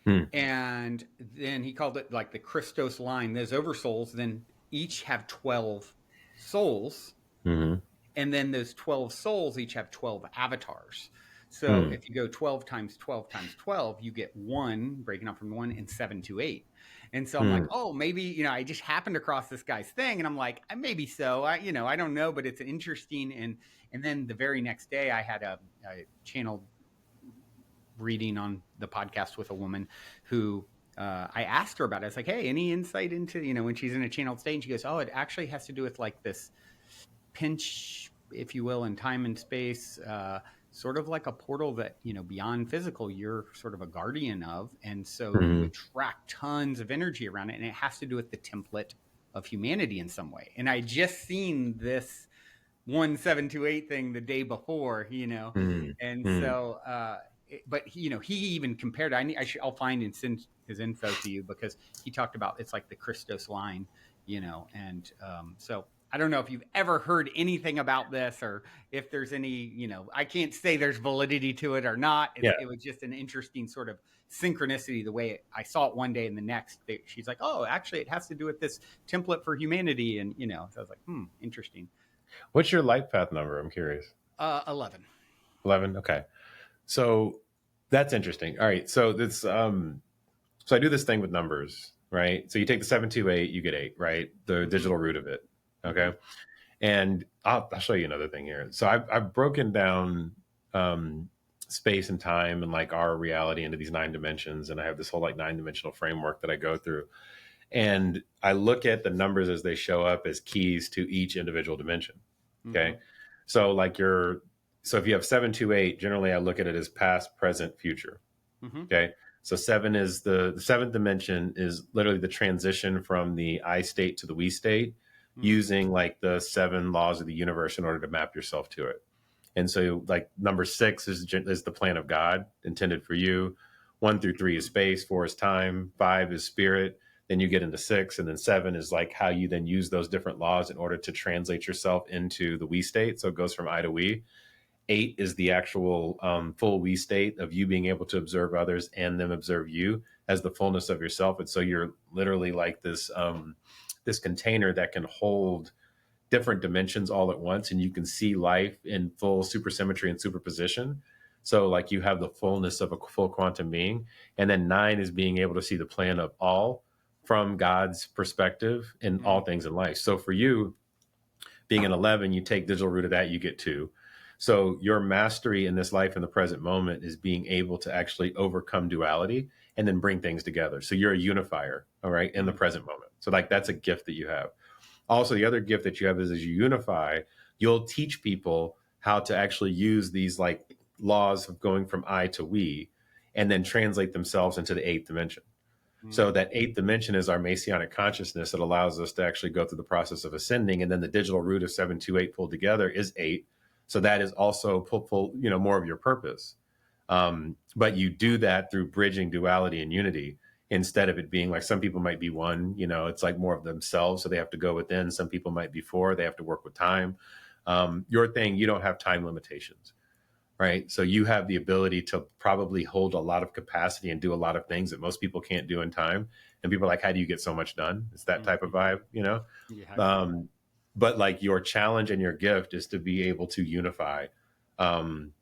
Hmm. and then he called it like the Christos line. Those oversouls then each have 12 souls, Mm-hmm. and then those 12 souls each have 12 avatars. So Hmm. if you go 12 times 12 times 12, you get one, breaking up from one, and 7 to 8. And so I'm like, Hmm. oh, maybe, I just happened across this guy's thing, and I'm like, maybe so. I don't know, but it's interesting. And then the very next day, I had a channel reading on the podcast with a woman who I asked her about it. I was like, hey, any insight into, when she's in a channeled state? And she goes, oh, it actually has to do with like this pinch, if you will, in time and space, sort of like a portal that, beyond physical, you're sort of a guardian of. And so you Hmm. attract tons of energy around it. And it has to do with the template of humanity in some way. And I just seen this 1728 thing the day before, Mm, and mm. so, but he even compared. I'll find and send his info to you because he talked about it's like the Christos line, and so I don't know if you've ever heard anything about this or if there's any, I can't say there's validity to it or not. Yeah. It was just an interesting sort of synchronicity the way I saw it one day and the next. She's like, oh, actually, it has to do with this template for humanity, and so I was like, interesting. What's your life path number? I'm curious. 11. 11. Okay. So that's interesting. All right. So so I do this thing with numbers, right? So you take the 728, you get 8, right? The Mm-hmm. digital root of it. Mm-hmm. Okay. And I'll show you another thing here. So I've broken down um, space and time and like our reality into these 9 dimensions. And I have this whole like 9 dimensional framework that I go through. And I look at the numbers as they show up as keys to each individual dimension. Mm-hmm. Okay. So so if you have 728, generally I look at it as past, present, future. Mm-hmm. Okay. So seven is the seventh dimension is literally the transition from the I state to the we state Mm-hmm. using like the 7 laws of the universe in order to map yourself to it. And so like number 6 is the plan of God intended for you. 1 through 3 is space, 4 is time, 5 is spirit. Then you get into 6, and then 7 is like how you then use those different laws in order to translate yourself into the we state. So it goes from I to we. 8 is the actual full we state of you being able to observe others and them observe you as the fullness of yourself. And so you're literally like this container that can hold different dimensions all at once, and you can see life in full supersymmetry and superposition. So like you have the fullness of a full quantum being. And then 9 is being able to see the plan of all from God's perspective in Mm-hmm. all things in life. So for you, being an 11, you take digital root of that, you get 2. So your mastery in this life in the present moment is being able to actually overcome duality and then bring things together. So you're a unifier, all right, in the present moment. So like that's a gift that you have. Also, the other gift that you have is as you unify, you'll teach people how to actually use these like laws of going from I to we and then translate themselves into the 8th dimension. So Mm-hmm. that 8th dimension is our Messianic consciousness that allows us to actually go through the process of ascending. And then the digital root of 728 pulled together is 8. So that is also more of your purpose. But you do that through bridging duality and unity instead of it being like some people might be 1, it's like more of themselves. So they have to go within. Some people might be 4. They have to work with time. Your thing, you don't have time limitations, right? So you have the ability to probably hold a lot of capacity and do a lot of things that most people can't do in time. And people are like, how do you get so much done? It's that type of Mm-hmm. vibe. Yeah. Um, but like your challenge and your gift is to be able to unify um,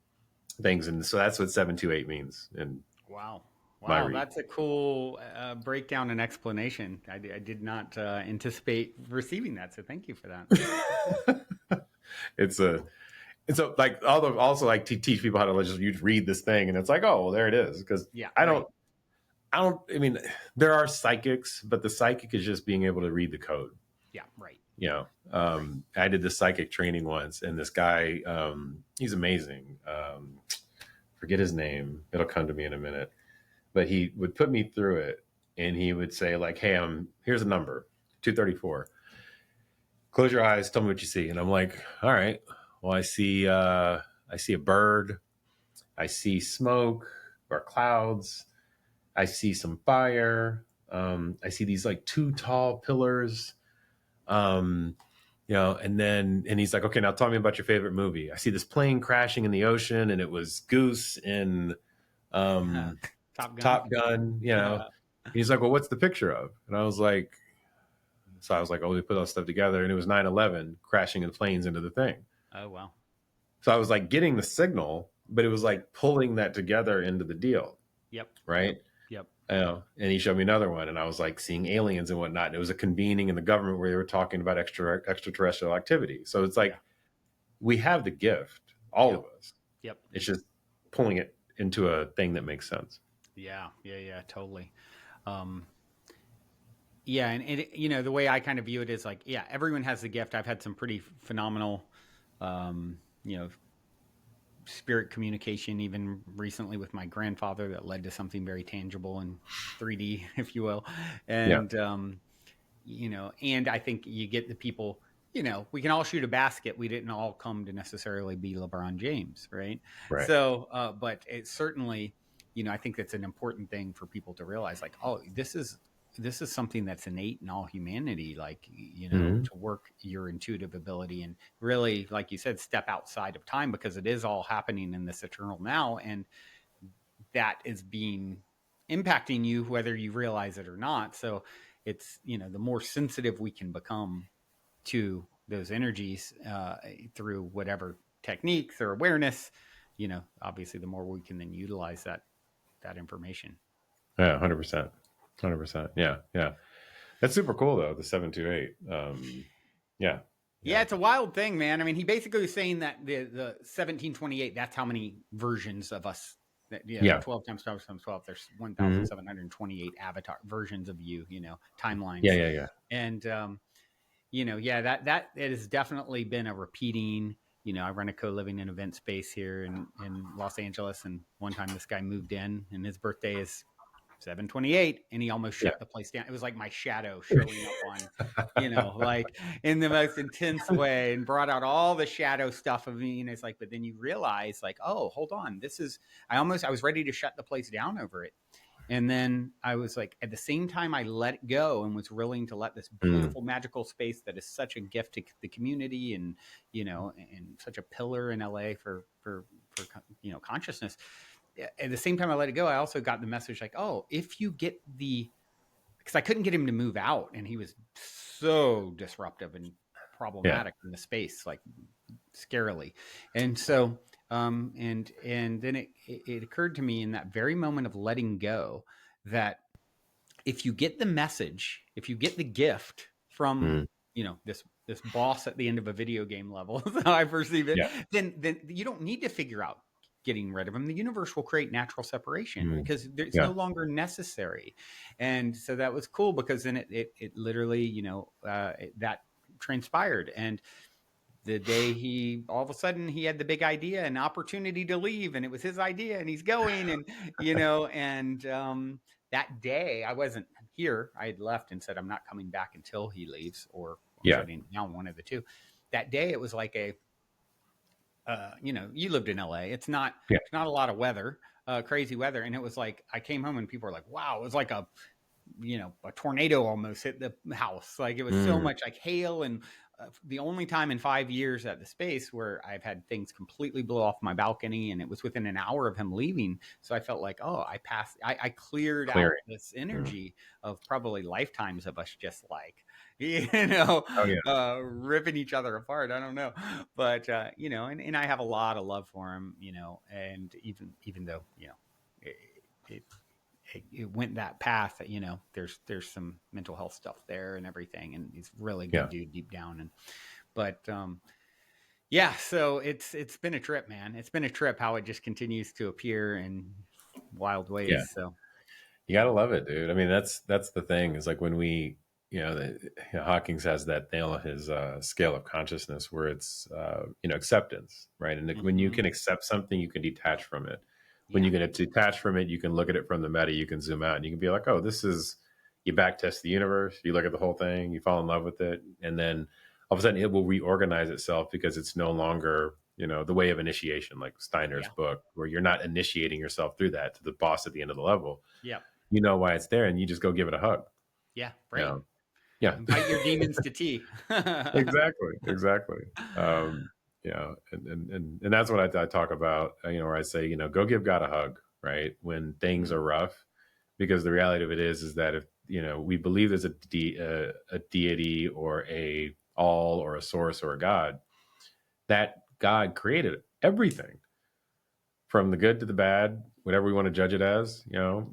things. And so that's what 728 means in Wow. my Wow. read. That's a cool breakdown and explanation. I did not anticipate receiving that. So thank you for that. it's a, and so like also like to teach people how to just you read this thing and it's like, oh, well, there it is. Cause Yeah. I Right. don't, I mean, there are psychics, but the psychic is just being able to read the code. Yeah. Right. Right. I did this psychic training once, and this guy, he's amazing. Forget his name; it'll come to me in a minute. But he would put me through it, and he would say, like, "Hey, here's a number, 234. Close your eyes, tell me what you see." And I'm like, "All right. Well, I see a bird, I see smoke or clouds, I see some fire. I see these like 2 tall pillars." Um, and he's like, okay, now tell me about your favorite movie. I see this plane crashing in the ocean, and it was Goose in um, Top Gun. Top Gun. He's like, well, what's the picture of? And I was like, oh, we put all stuff together, and it was 9/11 crashing in planes into the thing. Oh, wow. So I was like getting the signal, but it was like pulling that together into the deal, Yep. right? Yep. Yep. And he showed me another one, and I was like seeing aliens and whatnot. And it was a convening in the government where they were talking about extraterrestrial activity. So it's Yeah. like we have the gift, all Yep. of us. Yep. It's just pulling it into a thing that makes sense. Yeah. Yeah. Yeah. Totally. Um, yeah. And the way I kind of view it is like, yeah, everyone has the gift. I've had some pretty phenomenal, um, you know, spirit communication, even recently with my grandfather, that led to something very tangible and 3D, if you will. Yeah. And, and I think you get the people we can all shoot a basket. We didn't all come to necessarily be LeBron James, right? Right. So, but it's certainly, I think that's an important thing for people to realize. Like, oh, this is something that's innate in all humanity. Like, Hmm. to work your intuitive ability and really, like you said, step outside of time because it is all happening in this eternal now, and that is being impacting you whether you realize it or not. So, it's the more sensitive we can become to those energies through whatever techniques or awareness, obviously the more we can then utilize that information. Yeah, 100%. 100%. Yeah, yeah. That's super cool though. The 728. Yeah, Yeah, yeah, it's a wild thing, man. I mean, he basically was saying that the 1728, that's how many versions of us that, yeah. 12 times 12 times 12, there's Hmm. 1728 avatar versions of you, Yeah, timelines. yeah, yeah, And yeah, that it has definitely been a repeating. I run a co-living and event space here in Los Angeles, and one time this guy moved in, and his birthday is 728, and he almost yeah. shut the place down. It was like my shadow showing up on, like in the most intense way, and brought out all the shadow stuff of me. And it's like, but then you realize, like, oh, hold on, this is. I was ready to shut the place down over it. And then I was like, at the same time, I let it go and was willing to let this Mm, beautiful, magical space that is such a gift to the community, and such a pillar in LA for consciousness. At the same time, I let it go. I also got the message like, oh, if you get because I couldn't get him to move out, and he was so disruptive and yeah. problematic in the space, like scarily. And so, and then it occurred to me in that very moment of letting go that if you get the message, if you get the gift from Mm, this boss at the end of a video game level, how I perceive it, yeah. then you don't need to figure out getting rid of him. The universe will create natural separation Mm, because it's no yeah. longer necessary. And so that was cool because then it literally, that transpired. And the day he all of a sudden he had the big idea and opportunity to leave, and it was his idea and he's going, and that day I wasn't here. I had left and said I'm not coming back until he leaves, or Yeah. shutting down, one of the two. That day it was like you lived in LA. Yeah. It's not a lot of weather, crazy weather, and it was like I came home and people were like, wow, it was like a tornado almost hit the house. Like it was so Mm, much like hail. And the only time in 5 years at the space where I've had things completely blow off my balcony, and it was within an hour of him leaving. So I felt like, oh, I cleared out clearing. this Mm. energy of probably lifetimes of us just like, Oh yeah. ripping each other apart. I don't know. But, and I have a lot of love for him, and even though, it, it it went that path, there's some mental health stuff there and everything, and he's really good Yeah. dude deep down. And but yeah, so it's been a trip, man. It's been a trip how it just continues to appear in wild Yeah. ways. So You gotta love it, dude. I mean, that's the thing. Is like when we, Hawkins has that thing on his scale of consciousness where it's acceptance, right? And like when you mm-hmm. can accept something, you can detach from it. When Yeah, you can detach from it, you can look at it from the meta. You can zoom out, and you can be like, "Oh, this is." You back test the universe. You look at the whole thing. You fall in love with it, and then all of a sudden, it will reorganize itself because it's no longer the way of initiation, like Steiner's yeah, book, where you're not initiating yourself through that to the boss at the end of the level. yeah, You know why it's there, and you just go give it a hug. yeah, You right. know? Yeah, Invite your demons to tea. exactly, exactly. And that's what I talk about. Where I say, go give God a hug, right, when things Mm, are rough, because the reality of it is that if we believe there's a deity or a all or a source or a God, that God created everything from the good to the bad, whatever we want to judge it as,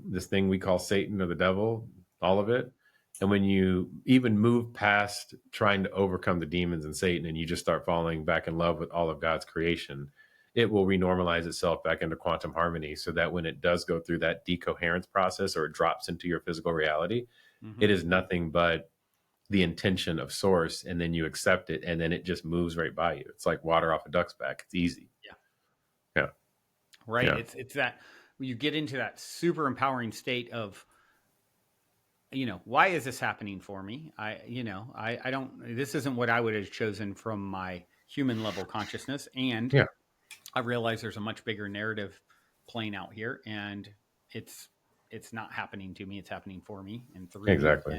this thing we call Satan or the devil, all of it. And when you even move past trying to overcome the demons and Satan and you just start falling back in love with all of God's creation, it will renormalize itself back into quantum harmony so that when it does go through that decoherence process or it drops into your physical reality, it mm-hmm. is nothing but the intention of source. And then you accept it and then it just moves right by you. It's like water off a duck's back. It's easy. Yeah, Yeah. right. Yeah. It's that when you get into that super empowering state of why is this happening for me? I don't, this isn't what I would have chosen from my human level consciousness. And Yeah, I realize there's a much bigger narrative playing out here, and it's it's not happening to me. It's happening for me and through me. exactly.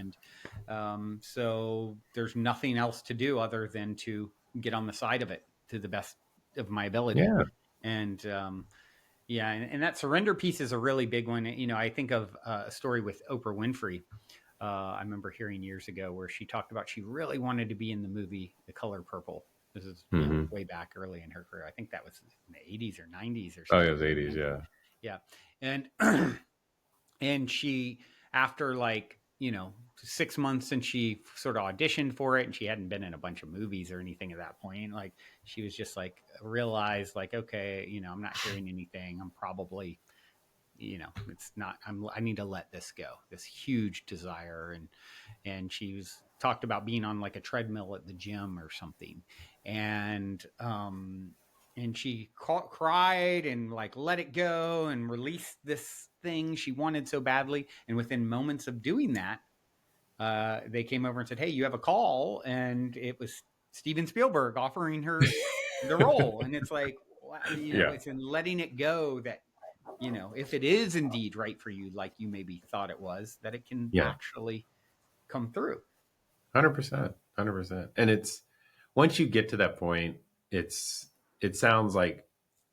And so there's nothing else to do other than to get on the side of it to the best of my ability. Yeah. And yeah, and that surrender piece is a really big one. I think of a story with Oprah Winfrey. I remember hearing years ago where she talked about she really wanted to be in the movie The Color Purple. This is Hmm. way back early in her career. I think that was in the 80s or 90s or Oh, yeah, something it was like 80s. that. Yeah. Yeah, and and she, after, like, 6 months, and she sort of auditioned for it, and she hadn't been in a bunch of movies or anything at that point. Like, she was just like, realized, like, okay, I'm not hearing anything. I'm probably, it's not. I need to let this go. This huge desire. And she was talked about being on like a treadmill at the gym or something, and she cried and like let it go and released this thing she wanted so badly. And within moments of doing that, they came over and said, "Hey, you have a call," and it was Steven Spielberg offering her the role. And it's like, Yeah. it's in letting it go that, if it is indeed right for you, like you maybe thought it was, that it can Yeah. actually come through. 100%. 100%. And it's once you get to that point, it sounds like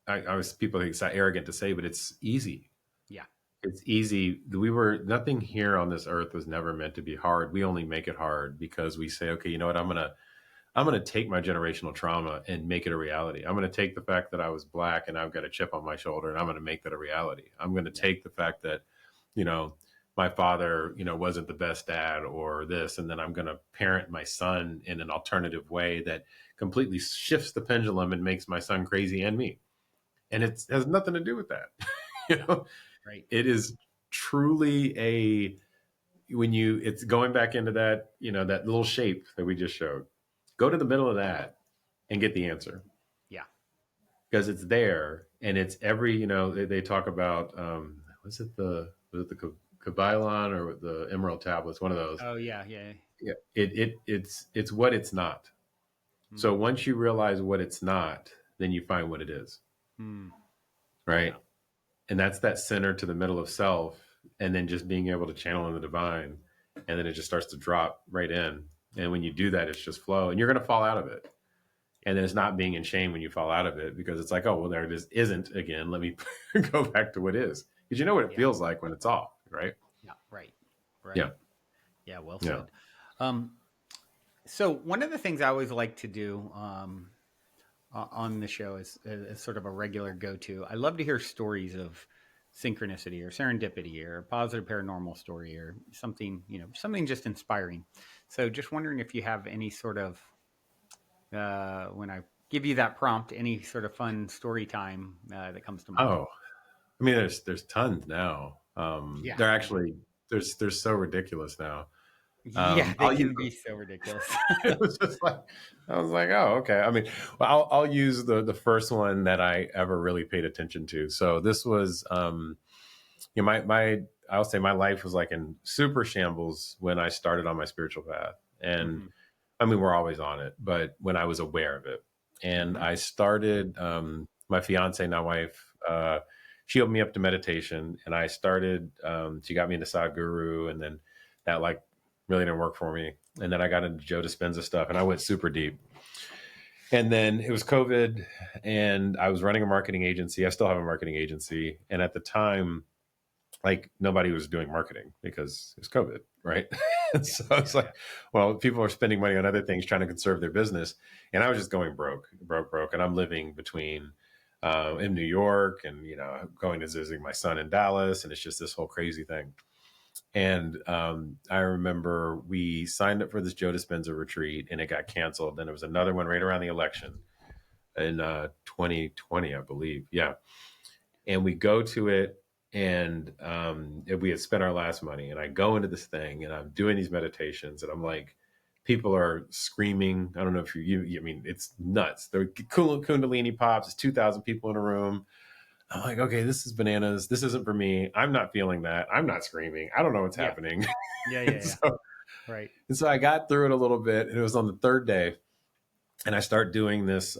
I was people think it's not arrogant to say, but it's easy. Yeah. It's easy. Nothing here on this earth was never meant to be hard. We only make it hard because we say, okay, you know what? I'm gonna take my generational trauma and make it a reality. I'm gonna take the fact that I was black and I've got a chip on my shoulder and I'm gonna make that a reality. I'm gonna Yeah. take the fact that, you know, my father, wasn't the best dad or this, and then I'm gonna parent my son in an alternative way that completely shifts the pendulum and makes my son crazy and me. And it has nothing to do with that. you know, Right. it is truly it's going back into that, that little shape that we just showed. Go to the middle of that and get the answer Yeah. because it's there and it's every, they talk about, was it the Kabbalah or the Emerald Tablets, one of those. Oh, yeah. Yeah. Yeah. It's what it's not. So Hmm. once you realize what it's not, then you find what it is. Hmm. Right. Yeah. And that's that center to the middle of self. And then just being able to channel in the divine. And then it just starts to drop right in. And when you do that, it's just flow and you're going to fall out of it. And then it's not being in shame when you fall out of it because it's like, oh, well, there it is. Isn't again. Let me go back to what is because you know what it Yeah. feels like when it's off. Right. Yeah. Right. Yeah. Right. Yeah. Well Yeah. said. Um, so one of the things I always like to do on the show is sort of a regular go-to. I love to hear stories of synchronicity or serendipity or a positive paranormal story or something, something just inspiring. So just wondering if you have any sort of, when I give you that prompt, any sort of fun story time that comes to mind. Oh, I mean, there's tons now. Yeah. They're Yeah. actually, they're so ridiculous now. Yeah. They I'll use can be so ridiculous. it was just like I was like, oh, okay. I mean, well, I'll use the first one that I ever really paid attention to. So this was, my I'll say my life was like in super shambles when I started on my spiritual path, and Hmm. I mean, we're always on it, but when I was aware of it, and Hmm. I started, my fiance, now wife, she opened me up to meditation, and I started. She got me into Sadhguru, and then that like really didn't work for me. And then I got into Joe Dispenza stuff, and I went super deep. And then it was COVID, and I was running a marketing agency. I still have a marketing agency, and at the time, like nobody was doing marketing because it's COVID, right? And Yeah. so Yeah. it's like, Yeah. well, people are spending money on other things trying to conserve their business, and I was just going broke, and I'm living between in New York, and going to visiting my son in Dallas, and it's just this whole crazy thing. And I remember we signed up for this Joe Dispenza retreat, and it got canceled. Then there was another one right around the election in 2020, I believe. Yeah, and we go to it, and we had spent our last money, and I go into this thing and I'm doing these meditations, and I'm like, people are screaming. I don't know if I mean, it's nuts. The Kundalini pops. It's 2,000 people in a room. I'm like, okay, this is bananas. This isn't for me. I'm not feeling that. I'm not screaming. I don't know what's Yeah. happening. Yeah. Yeah. and, Yeah. so, Right. and so I got through it a little bit, and it was on the third day, and I start doing this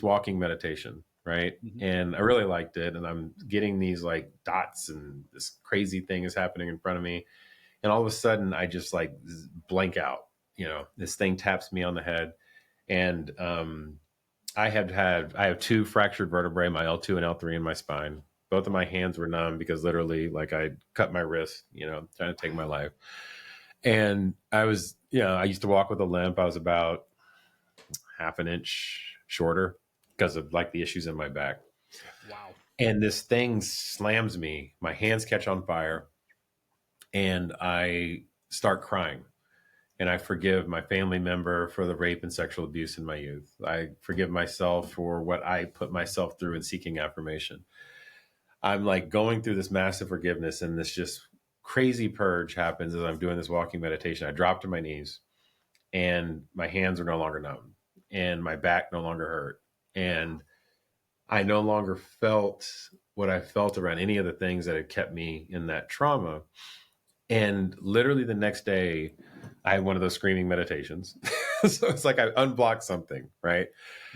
walking meditation, right? Hmm. And I really liked it, and I'm getting these like dots, and this crazy thing is happening in front of me, and all of a sudden I just like blank out. This thing taps me on the head, and I have two fractured vertebrae, my L2 and L3 in my spine. Both of my Oh, hands were numb because literally, like, I cut my wrist, trying to take my wow. life. And I used to walk with a limp. I was about half an inch shorter because of like the issues in my back. Wow. And this thing slams me. My hands catch on fire, and I start crying. And I forgive my family member for the rape and sexual abuse in my youth. I forgive myself for what I put myself through in seeking affirmation. I'm like going through this massive forgiveness, and this just crazy purge happens as I'm doing this walking meditation. I drop to my knees, and my hands are no longer numb, and my back no longer hurt. And I no longer felt what I felt around any of the things that had kept me in that trauma. And literally the next day, I had one of those screaming meditations. So it's like I unblocked something, right?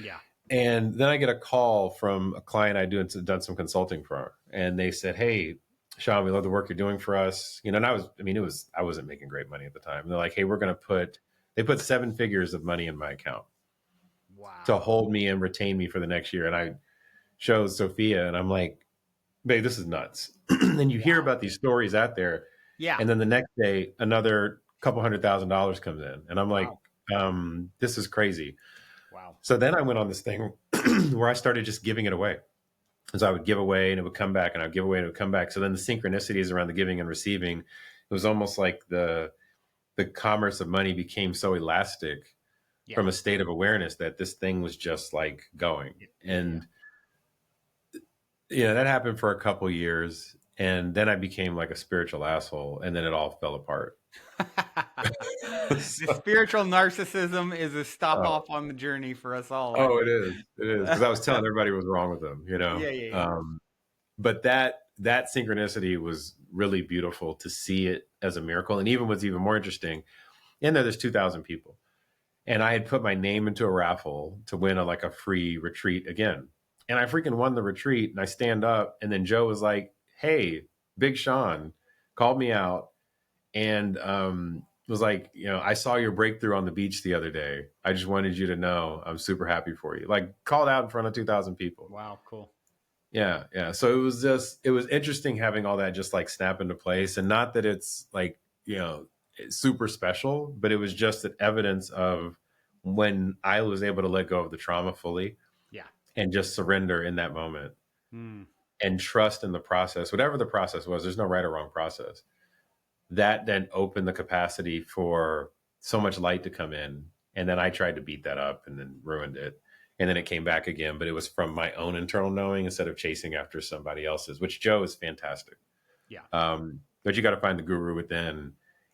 Yeah. And then I get a call from a client done some consulting for, and they said, "Hey, Sean, we love the work you're doing for us." And I wasn't making great money at the time. And they're like, "Hey, they put seven figures of money in my account to Wow. hold me and retain me for the next year." And I showed Sophia, and I'm like, "Babe, this is nuts." And you hear Wow. about these stories out there, Yeah. and then the next day, another couple $100,000 comes in, and I'm like, Wow. "This is crazy." Wow. So then I went on this thing where I started just giving it away. And so I would give away and it would come back, and I'd give away and it would come back. So then the synchronicities around the giving and receiving, it was almost like the commerce of money became so elastic Yeah. from a state of awareness that this thing was just like going. Yeah. Yeah. And that happened for a couple years. And then I became like a spiritual asshole, and then it all fell apart. The So, spiritual narcissism is a stop uh, off on the journey for us all, I oh, it think. is. It is. Because I was telling everybody what was wrong with them. Yeah, yeah, yeah. But that synchronicity was really beautiful to see it as a miracle. And even what's even more interesting, in there's 2,000 people, and I had put my name into a raffle to win like a free retreat again, and I freaking won the retreat. And I stand up, and then Joe was like, "Hey, Big Sean called me out, and was like, I saw your breakthrough on the beach the other day. I just wanted you to know I'm super happy for you." Like, called out in front of 2,000 people. Wow, cool. Yeah, yeah. So it was interesting having all that just like snap into place, and not that it's like, it's super special, but it was just an evidence of when I was able to let go of the trauma fully Yeah. and just surrender in that moment Mm, and trust in the process, whatever the process was. There's no right or wrong process. That then opened the capacity for so much light to come in. And then I tried to beat that up and then ruined it. And then it came back again, but it was from my own internal knowing instead of chasing after somebody else's, which Joe is fantastic. yeah. But you got to find the guru within,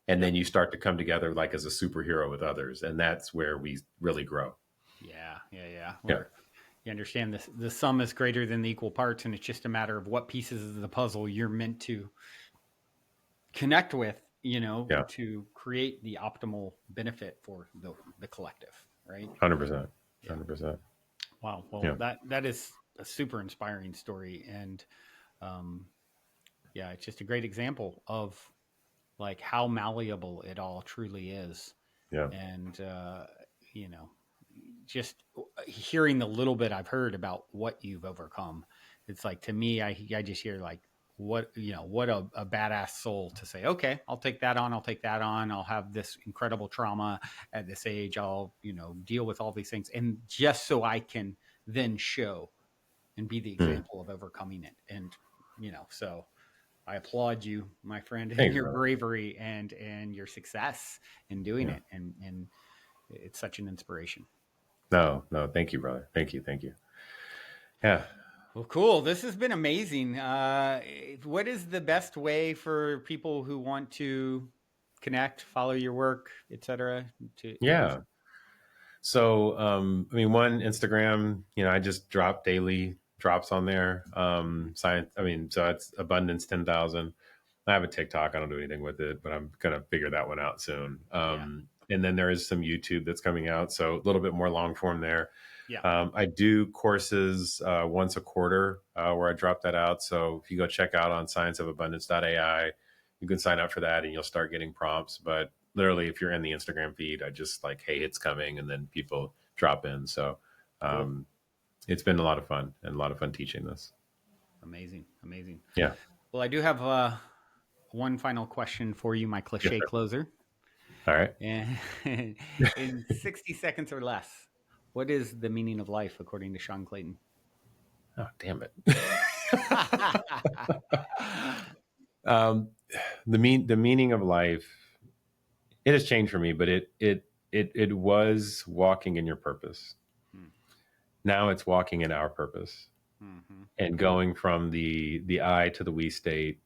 and Yep. then you start to come together like as a superhero with others. And that's where we really grow. Yeah, yeah, yeah. Yeah. Where you understand this, the sum is greater than the equal parts, and it's just a matter of what pieces of the puzzle you're meant to connect with, Yeah. to create the optimal benefit for the collective, right? 100%. Yeah. 100%. Wow. Well, Yeah. that is a super inspiring story, and um, yeah, it's just a great example of like how malleable it all truly is, Yeah. and you know, just hearing the little bit I've heard about what you've overcome, it's like to me, I just hear like what a badass soul to say, okay, I'll take that on, I'll take that on, I'll have this incredible trauma at this age, I'll deal with all these things, and just so I can then show and be the Mm. example of overcoming it, and so I applaud you, my friend, in Thanks, your brother. bravery and your success in doing Yeah. it, and it's such an inspiration. No, no. Thank you, brother. Thank you. Thank you. Yeah. Well, cool. This has been amazing. What is the best way for people who want to connect, follow your work, etc., to do so? Yeah. So, one Instagram, I just drop daily drops on there. Science. I mean, so it's abundance 10,000. I have a TikTok. I don't do anything with it, but I'm gonna figure that one out soon. Yeah. And then there is some YouTube that's coming out, so a little bit more long form there. Yeah. I do courses once a quarter where I drop that out. So if you go check out on scienceofabundance.ai, you can sign up for that and you'll start getting prompts. But literally, if you're in the Instagram feed, I just like, hey, it's coming, and then people drop in. So Cool. it's been a lot of fun and a lot of fun teaching this. Amazing. Amazing. Yeah. Well, I do have one final question for you, my cliche closer. All right. And in 60 seconds or less, what is the meaning of life according to Sean Clayton? Oh, damn it. um, the meaning of life, it has changed for me, but it was walking in your purpose. Hmm. Now it's walking in our purpose Mm-hmm. and going from the I to the we state,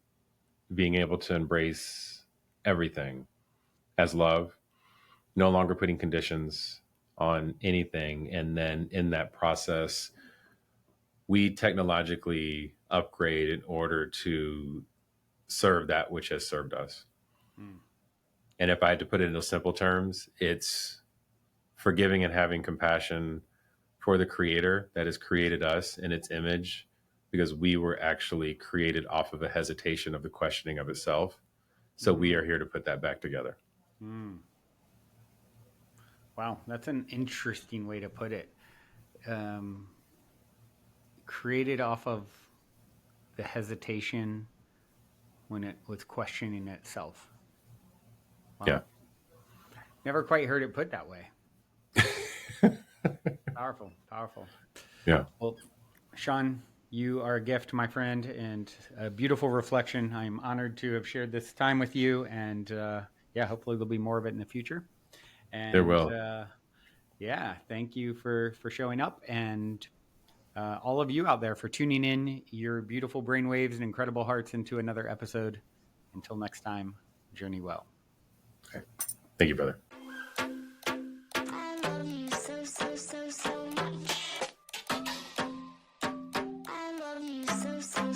being able to embrace everything as love, no longer putting conditions on anything. And then in that process, we technologically upgrade in order to serve that which has served us. Mm. And if I had to put it into simple terms, it's forgiving and having compassion for the creator that has created us in its image, because we were actually created off of a hesitation of the questioning of itself. So we are here to put that back together. Mm. Wow, that's an interesting way to put it. Um, Created off of the hesitation when it was questioning itself. Yeah. Wow. Never quite heard it put that way. Powerful, powerful. Yeah. Well, Sean, you are a gift, my friend, and a beautiful reflection. I'm honored to have shared this time with you, and yeah, hopefully there'll be more of it in the future. There And will. yeah, thank you for showing up, and all of you out there for tuning in your beautiful brainwaves and incredible hearts into another episode. Until next time, journey well. Okay. Thank you, brother. I love you so much. I love you so